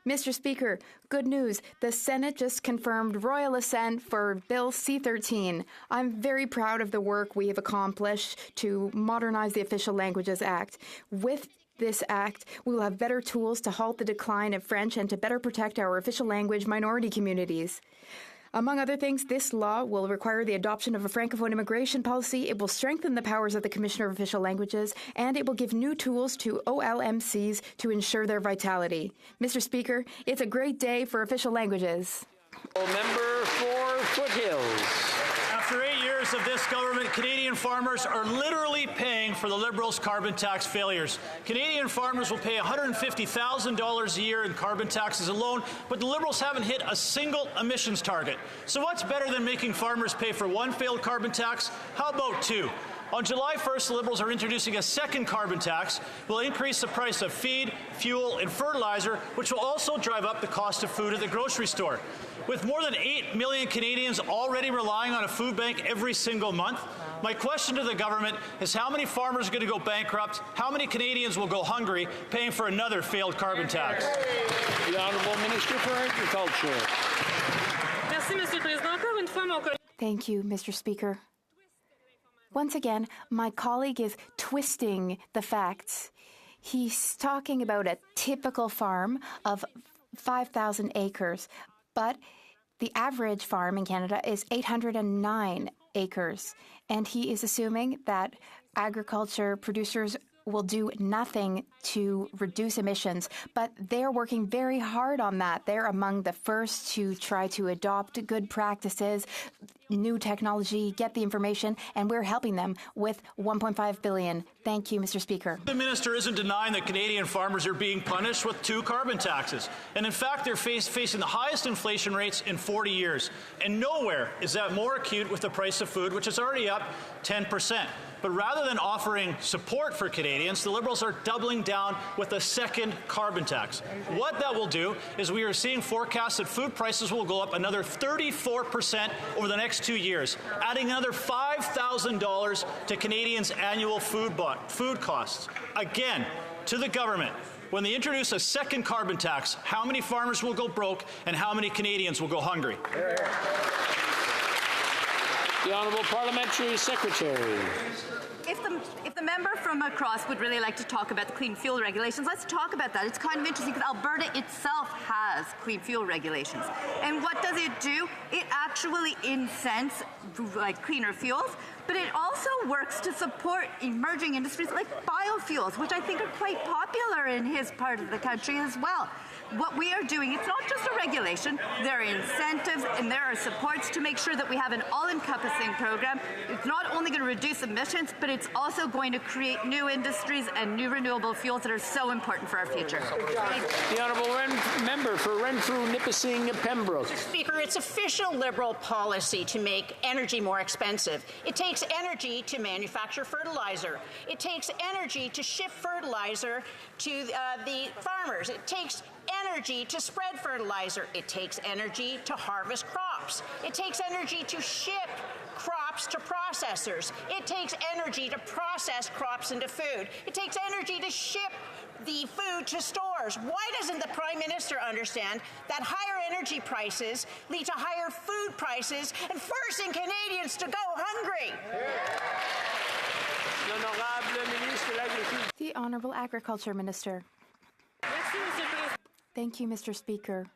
Mr. Speaker, good news. The Senate just confirmed royal assent for Bill C-13. I'm very proud of the work we have accomplished to modernize the Official Languages Act. With this act, we will have better tools to halt the decline of French and to better protect our official language minority communities. Among other things, this law will require the adoption of a Francophone immigration policy. It will strengthen the powers of the Commissioner of Official Languages, and it will give new tools to OLMCs to ensure their vitality. Mr. Speaker, it's a great day for official languages. Member for Foothills. After 8 years of this government, Canadian farmers are literally paying for the Liberals' carbon tax failures. Canadian farmers will pay $150,000 a year in carbon taxes alone, but the Liberals haven't hit a single emissions target. So what's better than making farmers pay for one failed carbon tax? How about two? On July 1st, the Liberals are introducing a second carbon tax. Will increase the price of feed, fuel, and fertilizer, which will also drive up the cost of food at the grocery store. With more than 8 million Canadians already relying on a food bank every single month, my question to the government is how many farmers are going to go bankrupt, how many Canadians will go hungry paying for another failed carbon tax? The Honourable Minister for Agriculture. Thank you, Mr. Speaker. Once again, my colleague is twisting the facts. He's talking about a typical farm of 5,000 acres, but the average farm in Canada is 809 acres, and he is assuming that agriculture producers will do nothing to reduce emissions, but they're working very hard on that. They're among the first to try to adopt good practices, new technology, get the information, and we're helping them with $1.5 billion. Thank you, Mr. Speaker. The minister isn't denying that Canadian farmers are being punished with 2 carbon taxes. And in fact, they're facing the highest inflation rates in 40 years. And nowhere is that more acute with the price of food, which is already up 10%. But rather than offering support for Canadians, the Liberals are doubling down with a second carbon tax. What that will do is we are seeing forecasts that food prices will go up another 34% over the next 2 years, adding another $5,000 to Canadians' annual food costs. Again, to the government, when they introduce a second carbon tax, how many farmers will go broke and how many Canadians will go hungry? The Honourable Parliamentary Secretary. If the member from across would really like to talk about the clean fuel regulations, let's talk about that. It's kind of interesting because Alberta itself has clean fuel regulations. And what does it do? It actually incents like cleaner fuels, but it also works to support emerging industries like biofuels, which I think are quite popular in his part of the country as well. What we are doing, it's not just a regulation, there are incentives and there are supports to make sure that we have an all-encompassing program. It's not only going to reduce emissions, but it's also going to create new industries and new renewable fuels that are so important for our future. The Honourable Member for Renfrew, Nipissing, Pembroke. Speaker, it's official Liberal policy to make energy more expensive. It takes energy to manufacture fertilizer. It takes energy to ship fertilizer to the farmers. It takes energy to spread fertilizer. It takes energy to harvest crops. It takes energy to ship crops to processors. It takes energy to process crops into food. It takes energy to ship the food to stores. Why doesn't the Prime Minister understand that higher energy prices lead to higher food prices and forcing Canadians to go hungry? The Honourable Agriculture Minister. Thank you, Mr. Speaker.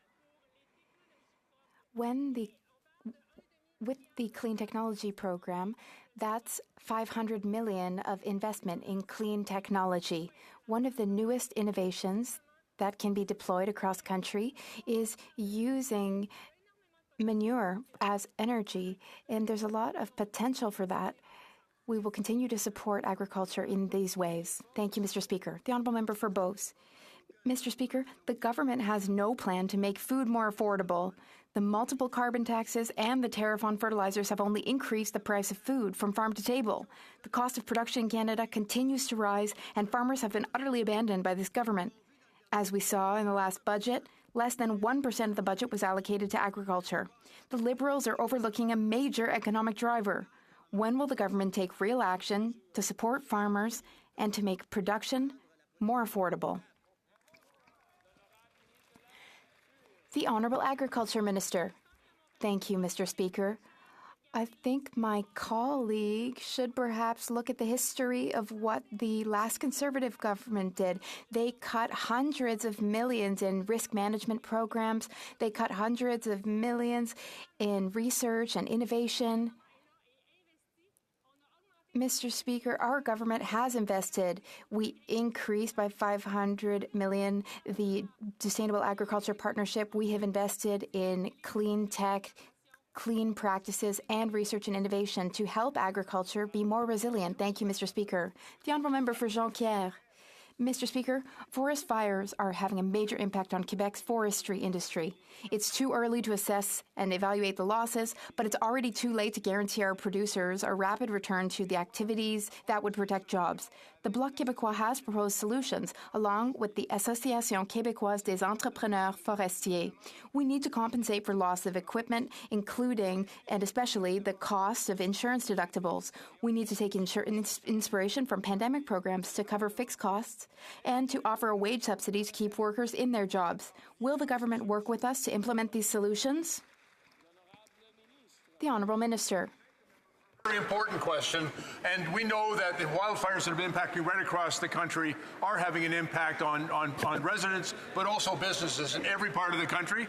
With the Clean Technology Program, that's $500 million of investment in clean technology. One of the newest innovations that can be deployed across country is using manure as energy, and there's a lot of potential for that. We will continue to support agriculture in these ways. Thank you, Mr. Speaker. The Honourable Member for Beauce. Mr. Speaker, the government has no plan to make food more affordable. The multiple carbon taxes and the tariff on fertilizers have only increased the price of food from farm to table. The cost of production in Canada continues to rise, and farmers have been utterly abandoned by this government. As we saw in the last budget, less than 1% of the budget was allocated to agriculture. The Liberals are overlooking a major economic driver. When will the government take real action to support farmers and to make production more affordable? The Honourable Agriculture Minister. Thank you, Mr. Speaker. I think my colleague should perhaps look at the history of what the last Conservative government did. They cut hundreds of millions in risk management programs. They cut hundreds of millions in research and innovation. Mr. Speaker, our government has invested. We increased by $500 million the Sustainable Agriculture Partnership. We have invested in clean tech, clean practices, and research and innovation to help agriculture be more resilient. Thank you, Mr. Speaker. The Honourable Member for Jonquière. Mr. Speaker, forest fires are having a major impact on Quebec's forestry industry. It's too early to assess and evaluate the losses, but it's already too late to guarantee our producers a rapid return to the activities that would protect jobs. The Bloc Québécois has proposed solutions, along with the Association Québécoise des Entrepreneurs Forestiers. We need to compensate for loss of equipment, including and especially the cost of insurance deductibles. We need to take inspiration from pandemic programs to cover fixed costs and to offer a wage subsidy to keep workers in their jobs. Will the government work with us to implement these solutions? The Honourable Minister. Very important question, and we know that the wildfires that have been impacting right across the country are having an impact on residents, but also businesses in every part of the country.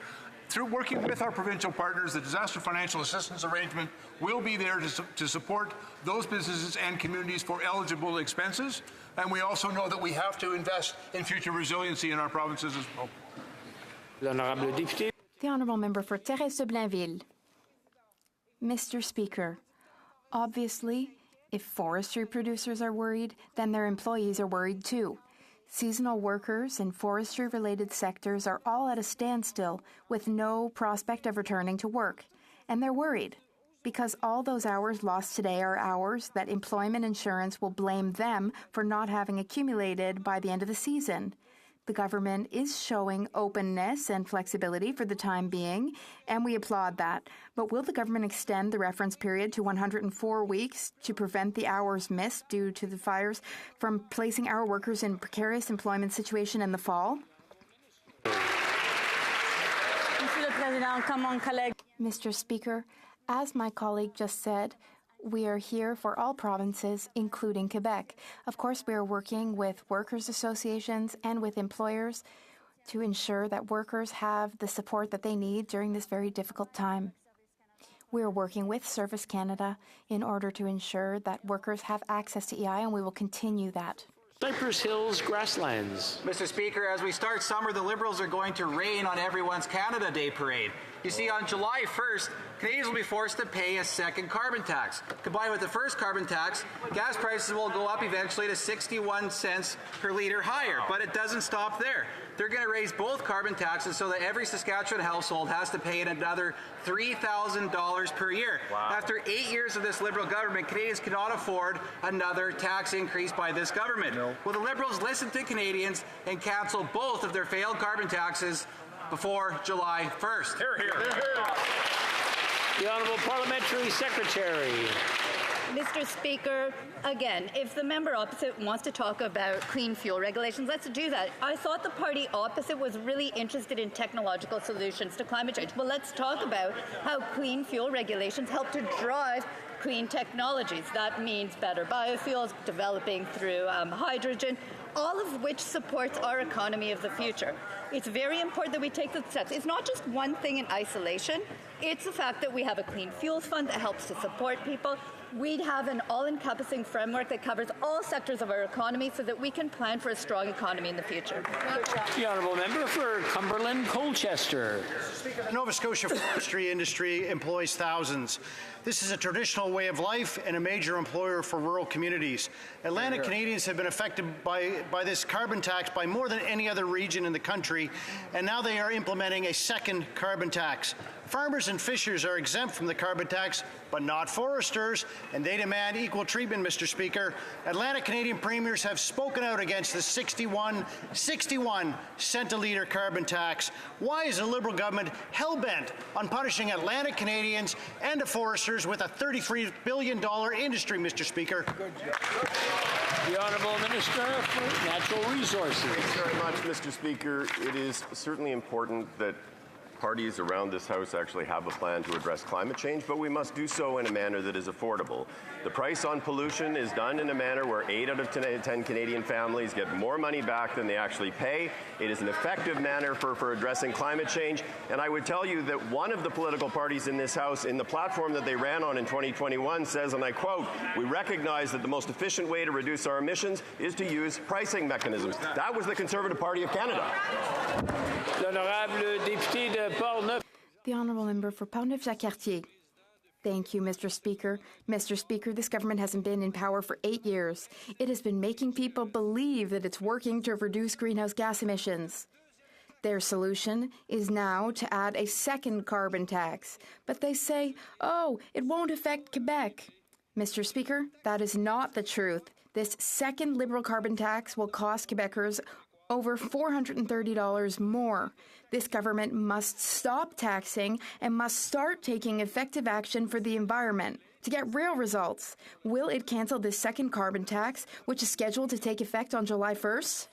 through working with our provincial partners, the Disaster Financial Assistance Arrangement will be there to support those businesses and communities for eligible expenses. And we also know that we have to invest in future resiliency in our provinces as well. The Honourable Member for Thérèse de Blainville. Mr. Speaker, obviously, if forestry producers are worried, then their employees are worried too. Seasonal workers in forestry-related sectors are all at a standstill with no prospect of returning to work. And they're worried because all those hours lost today are hours that employment insurance will blame them for not having accumulated by the end of the season. The government is showing openness and flexibility for the time being, and we applaud that. But will the government extend the reference period to 104 weeks to prevent the hours missed due to the fires from placing our workers in precarious employment situation in the fall? Mr. Speaker, as my colleague just said, we are here for all provinces, including Quebec. Of course, we are working with workers' associations and with employers to ensure that workers have the support that they need during this very difficult time. We are working with Service Canada in order to ensure that workers have access to EI, and we will continue that. Cypress Hills grasslands. Mr. Speaker, as we start summer, the Liberals are going to rain on everyone's Canada Day parade. You see, on July 1st, Canadians will be forced to pay a second carbon tax. Combined with the first carbon tax, gas prices will go up eventually to 61 cents per litre higher. But it doesn't stop there. They're going to raise both carbon taxes so that every Saskatchewan household has to pay another $3,000 per year. Wow. After 8 years of this Liberal government, Canadians cannot afford another tax increase by this government. No. Will the Liberals listen to Canadians and cancel both of their failed carbon taxes before July 1st? Hear, hear. Hear, hear. The Honourable Parliamentary Secretary. Mr. Speaker, again, if the member opposite wants to talk about clean fuel regulations, let's do that. I thought the party opposite was really interested in technological solutions to climate change. Well, let's talk about how clean fuel regulations help to drive clean technologies. That means better biofuels, developing through hydrogen, all of which supports our economy of the future. It's very important that we take the steps. It's not just one thing in isolation. It's the fact that we have a clean fuels fund that helps to support people. We'd have an all-encompassing framework that covers all sectors of our economy so that we can plan for a strong economy in the future. The Honourable Member for Cumberland Colchester. The Nova Scotia forestry industry employs thousands. This is a traditional way of life and a major employer for rural communities. Atlantic Canadians have been affected by this carbon tax by more than any other region in the country, and now they are implementing a second carbon tax. Farmers and fishers are exempt from the carbon tax, but not foresters, and they demand equal treatment, Mr. Speaker. Atlantic Canadian premiers have spoken out against the 61 cent a litre carbon tax. Why is the Liberal government hell-bent on punishing Atlantic Canadians and the foresters with a $33 billion industry, Mr. Speaker? The Honourable Minister for Natural Resources. Thanks very much, Mr. Speaker. It is certainly important that parties around this House actually have a plan to address climate change, but we must do so in a manner that is affordable. The price on pollution is done in a manner where 8 out of 10 Canadian families get more money back than they actually pay. It is an effective manner for addressing climate change, and I would tell you that one of the political parties in this House, in the platform that they ran on in 2021, says, and I quote, "We recognize that the most efficient way to reduce our emissions is to use pricing mechanisms." That was the Conservative Party of Canada. L'honorable député de Portneuf. The Honourable Member for Portneuf-Jacques-Cartier. Thank you, Mr. Speaker. Mr. Speaker, this government hasn't been in power for 8 years. It has been making people believe that it's working to reduce greenhouse gas emissions. Their solution is now to add a second carbon tax. But they say, oh, it won't affect Quebec. Mr. Speaker, that is not the truth. This second Liberal carbon tax will cost Quebecers over $430 more. This government must stop taxing and must start taking effective action for the environment to get real results. Will it cancel this second carbon tax, which is scheduled to take effect on July 1st?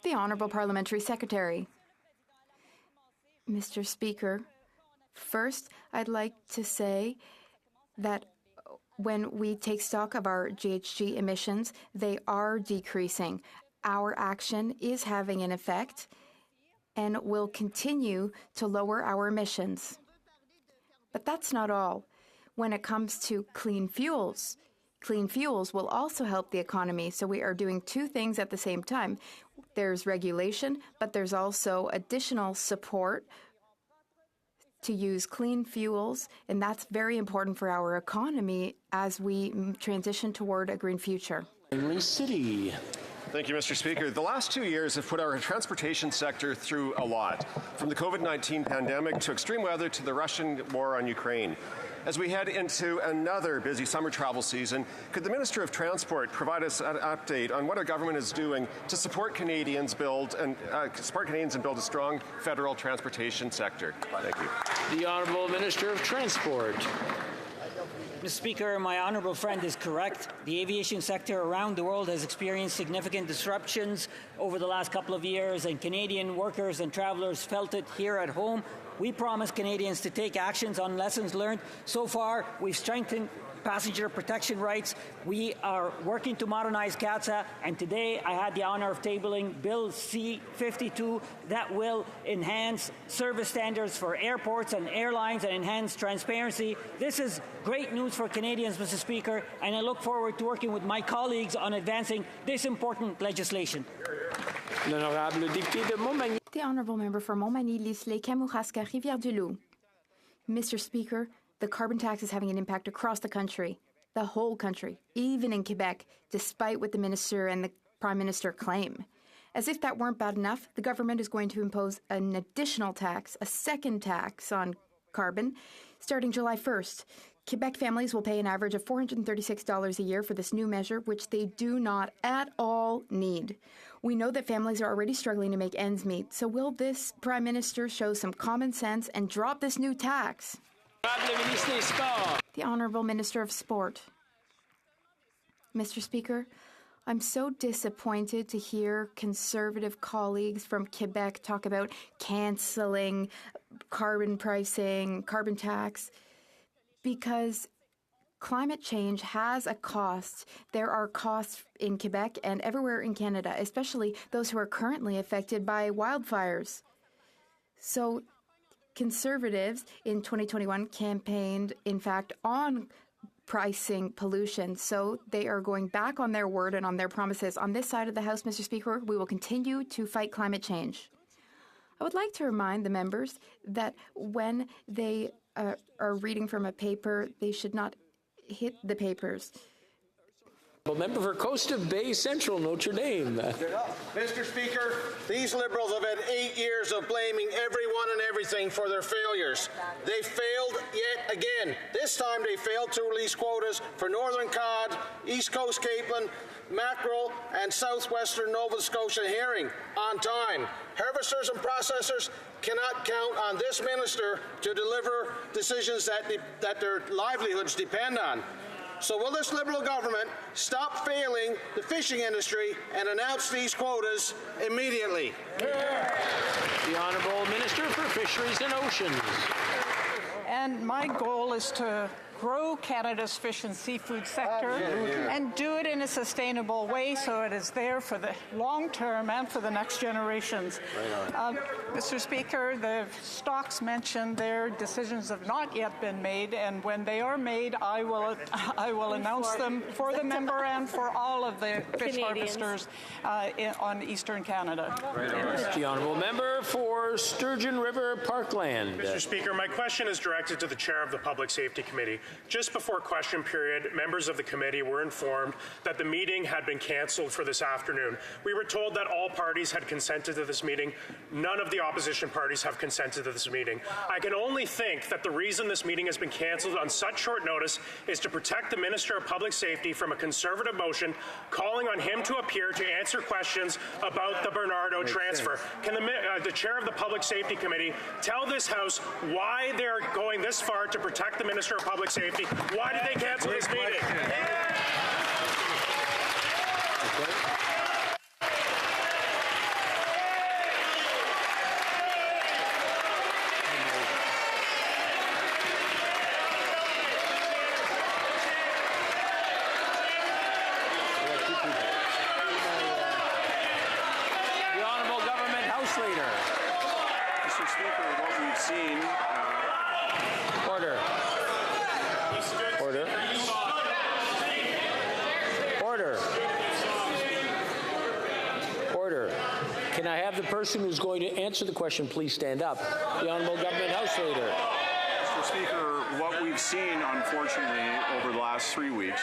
The Honourable Parliamentary Secretary. Mr. Speaker, first, I'd like to say that when we take stock of our GHG emissions, they are decreasing. Our action is having an effect. and will continue to lower our emissions. But that's not all. When it comes to clean fuels will also help the economy. So we are doing two things at the same time. There's regulation, but there's also additional support to use clean fuels, and that's very important for our economy as we transition toward a green future. City. Thank you, Mr. Speaker. The last 2 years have put our transportation sector through a lot, from the COVID-19 pandemic to extreme weather to the Russian war on Ukraine. As we head into another busy summer travel season, could the Minister of Transport provide us an update on what our government is doing to support Canadians build and build a strong federal transportation sector? Thank you. The Honourable Minister of Transport. Mr. Speaker, my honourable friend is correct. The aviation sector around the world has experienced significant disruptions over the last couple of years, and Canadian workers and travellers felt it here at home. We promised Canadians to take actions on lessons learned. So far, we've strengthened passenger protection rights. We are working to modernize CATSA, and today I had the honour of tabling Bill C-52 that will enhance service standards for airports and airlines and enhance transparency. This is great news for Canadians, Mr. Speaker, and I look forward to working with my colleagues on advancing this important legislation. The Honourable Member for Montmagny-Lys-Lès, Kamouraska, Rivière-du-Loup. Mr. Speaker, the carbon tax is having an impact across the country, the whole country, even in Quebec, despite what the Minister and the Prime Minister claim. As if that weren't bad enough, the government is going to impose an additional tax, a second tax on carbon, starting July 1st. Quebec families will pay an average of $436 a year for this new measure, which they do not at all need. We know that families are already struggling to make ends meet, so will this Prime Minister show some common sense and drop this new tax? The Honourable Minister of Sport. Mr. Speaker, I'm so disappointed to hear Conservative colleagues from Quebec talk about cancelling carbon pricing, carbon tax, because climate change has a cost. There are costs in Quebec and everywhere in Canada, especially those who are currently affected by wildfires. So Conservatives in 2021 campaigned, in fact, on pricing pollution. So they are going back on their word and on their promises. On this side of the House, Mr. Speaker, we will continue to fight climate change. I would like to remind the members that when they are reading from a paper, they should not hit the papers. Member for Coast of Bay Central, Notre Dame. Mr. Speaker, these Liberals have had 8 years of blaming everyone and everything for their failures. They failed yet again. This time they failed to release quotas for Northern Cod, East Coast Capelin, mackerel, and southwestern Nova Scotia herring on time. Harvesters and processors cannot count on this minister to deliver decisions that their livelihoods depend on. So will this Liberal government stop failing the fishing industry and announce these quotas immediately? The Honourable Minister for Fisheries and Oceans. And my goal is to grow Canada's fish and seafood sector and do it in a sustainable way so it is there for the long term and for the next generations. Mr. Speaker, the stocks mentioned, their decisions have not yet been made, and when they are made, I will announce them for the member and for all of the fish harvesters on Eastern Canada. The Honourable Member for Sturgeon River Parkland. Mr. Speaker, my question is directed to the Chair of the Public Safety Committee. Just before question period, members of the committee were informed that the meeting had been cancelled for this afternoon. We were told that all parties had consented to this meeting. None of the opposition parties have consented to this meeting. I can only think that the reason this meeting has been cancelled on such short notice is to protect the Minister of Public Safety from a Conservative motion calling on him to appear to answer questions about the Bernardo transfer. Can the Chair of the Public Safety Committee tell this House why they're going this far to protect the Minister of Public Safety? Why did they cancel this meeting? The Honourable Government House Leader. Speaker, what we've seen... Order. Order. Order. Order. Can I have the person who's going to answer the question please stand up? The Honourable Government House Leader. Mr. Speaker, what we've seen, unfortunately, over the last 3 weeks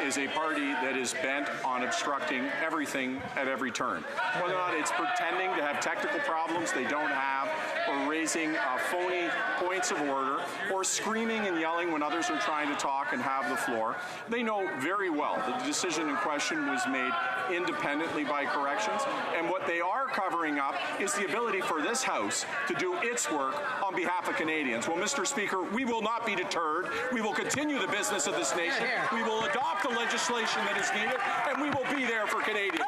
is a party that is bent on obstructing everything at every turn. Whether or not it's pretending to have technical problems they don't have, or raising phony points of order, or screaming and yelling when others are trying to talk and have the floor. They know very well that the decision in question was made independently by corrections, and what they are covering up is the ability for this House to do its work on behalf of Canadians. Well, Mr. Speaker, we will not be deterred. We will continue the business of this nation. We will adopt the legislation that is needed, and we will be there for Canadians.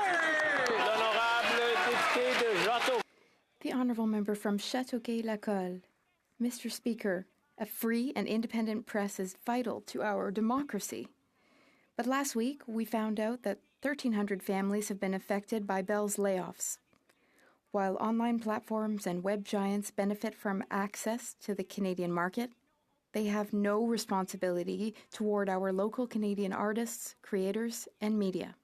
The Honourable Member from Châteauguay-Lacolle. Mr. Speaker, a free and independent press is vital to our democracy. But last week, we found out that 1,300 families have been affected by Bell's layoffs. While online platforms and web giants benefit from access to the Canadian market, they have no responsibility toward our local Canadian artists, creators, and media.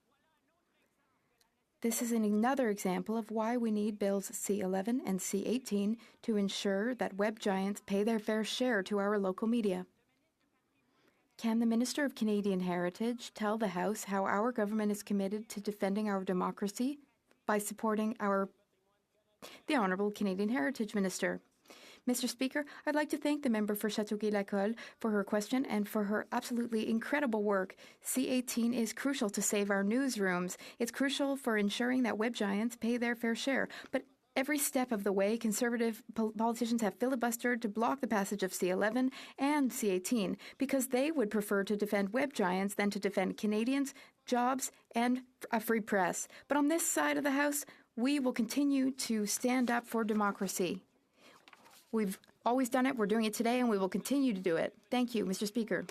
This is another example of why we need Bills C-11 and C-18 to ensure that web giants pay their fair share to our local media. Can the Minister of Canadian Heritage tell the House how our government is committed to defending our democracy by supporting the Honourable Canadian Heritage Minister? Mr. Speaker, I'd like to thank the member for Châteauguay-Lacolle for her question and for her absolutely incredible work. C-18 is crucial to save our newsrooms. It's crucial for ensuring that web giants pay their fair share. But every step of the way, Conservative politicians have filibustered to block the passage of C-11 and C-18 because they would prefer to defend web giants than to defend Canadians, jobs, and a free press. But on this side of the House, we will continue to stand up for democracy. We've always done it, we're doing it today, and we will continue to do it. Thank you, Mr. Speaker.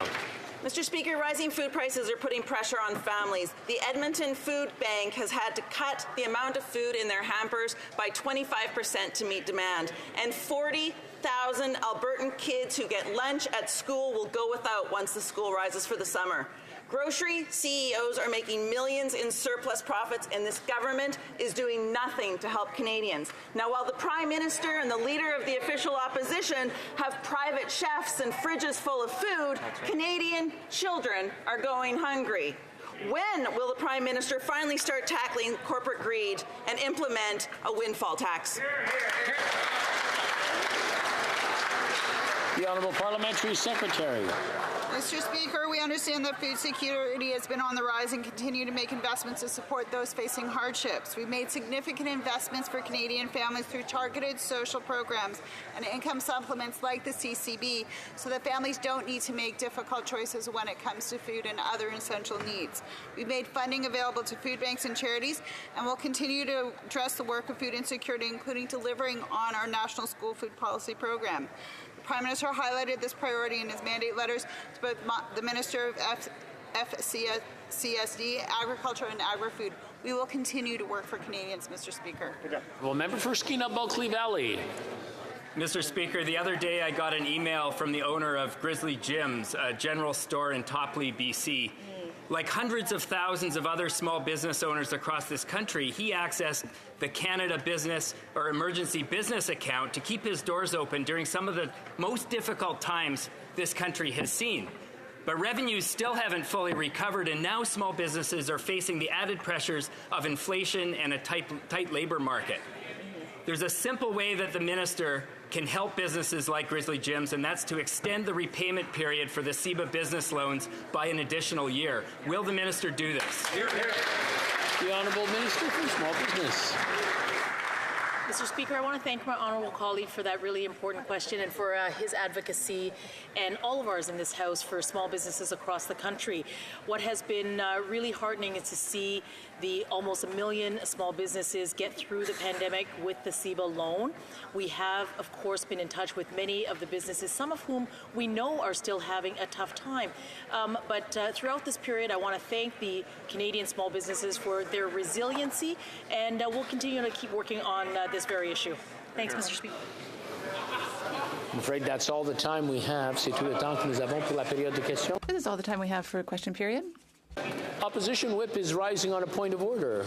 Mr. Speaker, rising food prices are putting pressure on families. The Edmonton Food Bank has had to cut the amount of food in their hampers by 25% to meet demand, and 40,000 Albertan kids who get lunch at school will go without once the school rises for the summer. Grocery CEOs are making millions in surplus profits, and this government is doing nothing to help Canadians. Now, while the Prime Minister and the Leader of the official opposition have private chefs and fridges full of food, Canadian children are going hungry. When will the Prime Minister finally start tackling corporate greed and implement a windfall tax? The Honourable Parliamentary Secretary. Mr. Speaker, we understand that food security has been on the rise and continue to make investments to support those facing hardships. We've made significant investments for Canadian families through targeted social programs and income supplements like the CCB so that families don't need to make difficult choices when it comes to food and other essential needs. We've made funding available to food banks and charities, and we'll continue to address the work of food insecurity, including delivering on our National School Food Policy Program. Prime Minister highlighted this priority in his mandate letters to both the Minister of FCSD, Agriculture and Agri-Food. We will continue to work for Canadians, Mr. Speaker. Well, member for Skeena-Bulkley Valley. Mr. Speaker, the other day I got an email from the owner of Grizzly Jim's, a general store in Topley, BC. Like hundreds of thousands of other small business owners across this country, he accessed the Canada Business or Emergency Business account to keep his doors open during some of the most difficult times this country has seen. But revenues still haven't fully recovered, and now small businesses are facing the added pressures of inflation and a tight labor market. There's a simple way that the minister can help businesses like Grizzly Jim's, and that's to extend the repayment period for the CEBA business loans by an additional year. Will the minister do this? The Honourable Minister for Small Business. Mr. Speaker, I want to thank my honourable colleague for that really important question and for his advocacy and all of ours in this House for small businesses across the country. What has been really heartening is to see the almost 1 million small businesses get through the pandemic with the CEBA loan. We have, of course, been in touch with many of the businesses, some of whom we know are still having a tough time. But throughout this period, I want to thank the Canadian small businesses for their resiliency, and we'll continue to keep working on this very issue. Thanks, Mr. Speaker. I'm afraid that's all the time we have. C'est tout le temps que nous avons pour la période de questions. This is all the time we have for question period. Opposition whip is rising on a point of order.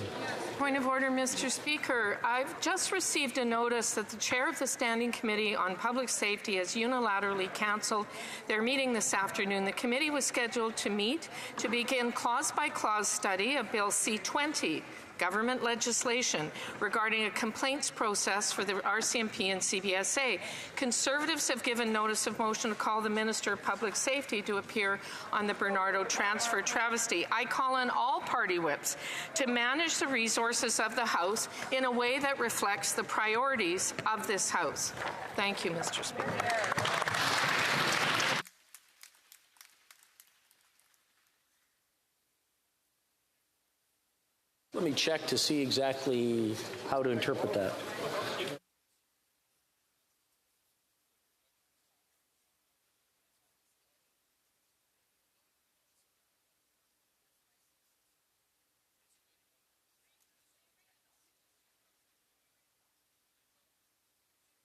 Point of order, Mr. Speaker. I've just received a notice that the chair of the Standing Committee on Public Safety has unilaterally cancelled their meeting this afternoon. The committee was scheduled to meet to begin clause-by-clause study of Bill C-20, government legislation regarding a complaints process for the RCMP and CBSA. Conservatives have given notice of motion to call the Minister of Public Safety to appear on the Bernardo transfer travesty. I call on all party whips to manage the resources of the House in a way that reflects the priorities of this House. Thank you, Mr. Speaker. Let me check to see exactly how to interpret that.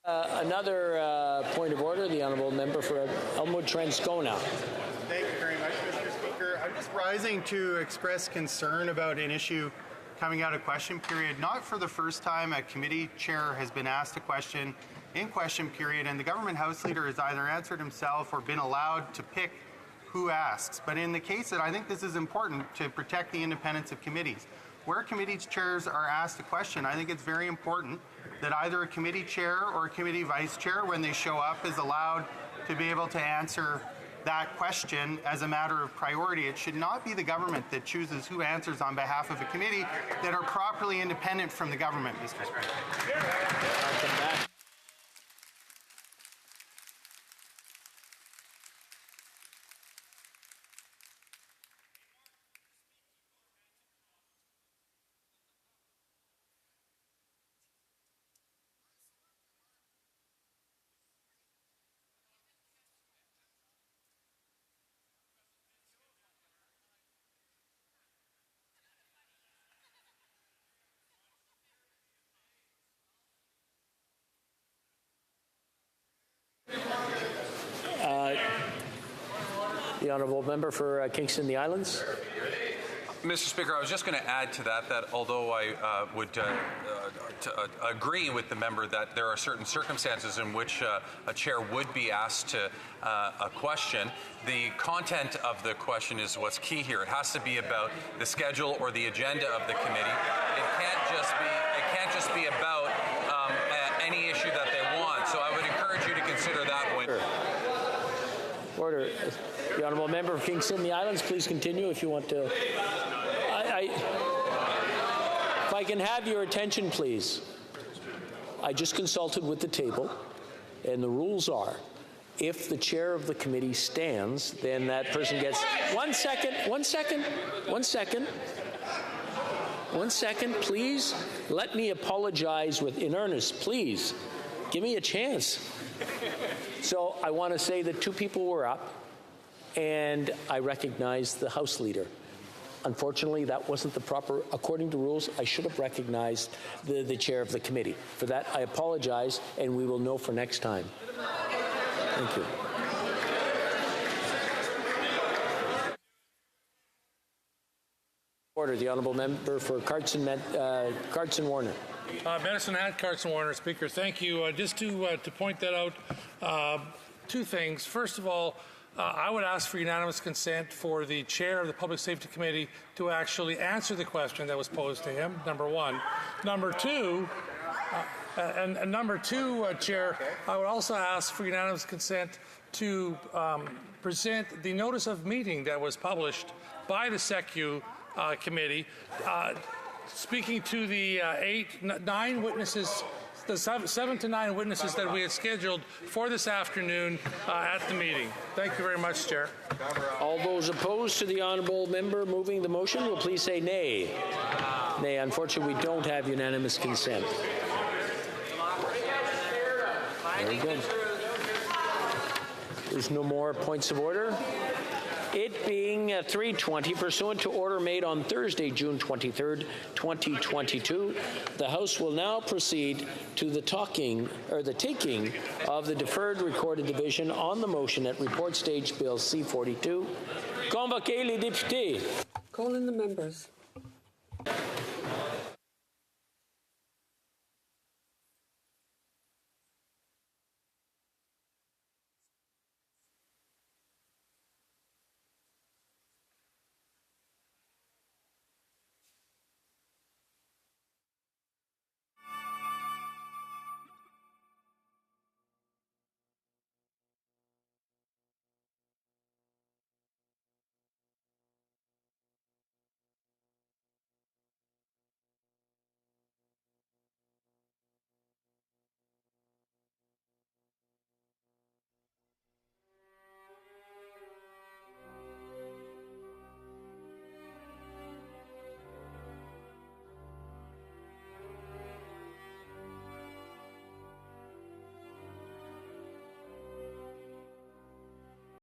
Another point of order, the honourable member for Elmwood-Transcona. Thank you very much, Mr. Speaker. I'm just rising to express concern about an issue coming out of question period. Not for the first time a committee chair has been asked a question in question period, and the government House Leader has either answered himself or been allowed to pick who asks. But in the case that I think this is important to protect the independence of committees. Where committee chairs are asked a question, I think it's very important that either a committee chair or a committee vice chair, when they show up, is allowed to be able to answer that question as a matter of priority. It should not be the government that chooses who answers on behalf of a committee that are properly independent from the government, Mr. Speaker. The honourable member for Kingston the Islands. Mr. Speaker, I was just going to add to that although I would agree with the member that there are certain circumstances in which a chair would be asked to a question, the content of the question is what's key here. It has to be about the schedule or the agenda of the committee. It can't just be about any issue that they want. So I would encourage you to consider that when. Order. The honourable member of Kingston the Islands, please continue if you want to. If I can have your attention, please. I just consulted with the table, and the rules are, if the chair of the committee stands, then that person gets... One second, please. Let me apologize in earnest, please. Give me a chance. So I want to say that two people were up, and I recognize the House Leader. Unfortunately, that wasn't the proper, according to rules, I should have recognized the chair of the committee. For that, I apologize, and we will know for next time. Thank you. Order. The honourable member for Carson Warner. Medicine Hat, Carson Warner, Speaker. Thank you. Just to point that out, two things. First of all, I would ask for unanimous consent for the chair of the Public Safety Committee to actually answer the question that was posed to him, number one. Number two, Chair, I would also ask for unanimous consent to present the notice of meeting that was published by the SECU committee, speaking to the 9 witnesses, the 7 to 9 witnesses that we had scheduled for this afternoon at the meeting. Thank you very much, Chair. All those opposed to the honourable member moving the motion will please say nay. Nay. Unfortunately, we don't have unanimous consent. Very good. There's no more points of order. It being 3:20, pursuant to order made on Thursday, June 23rd, 2022, the House will now proceed to the taking of the deferred recorded division on the motion at report stage Bill C-42. Convoquez les députés. Call in the members.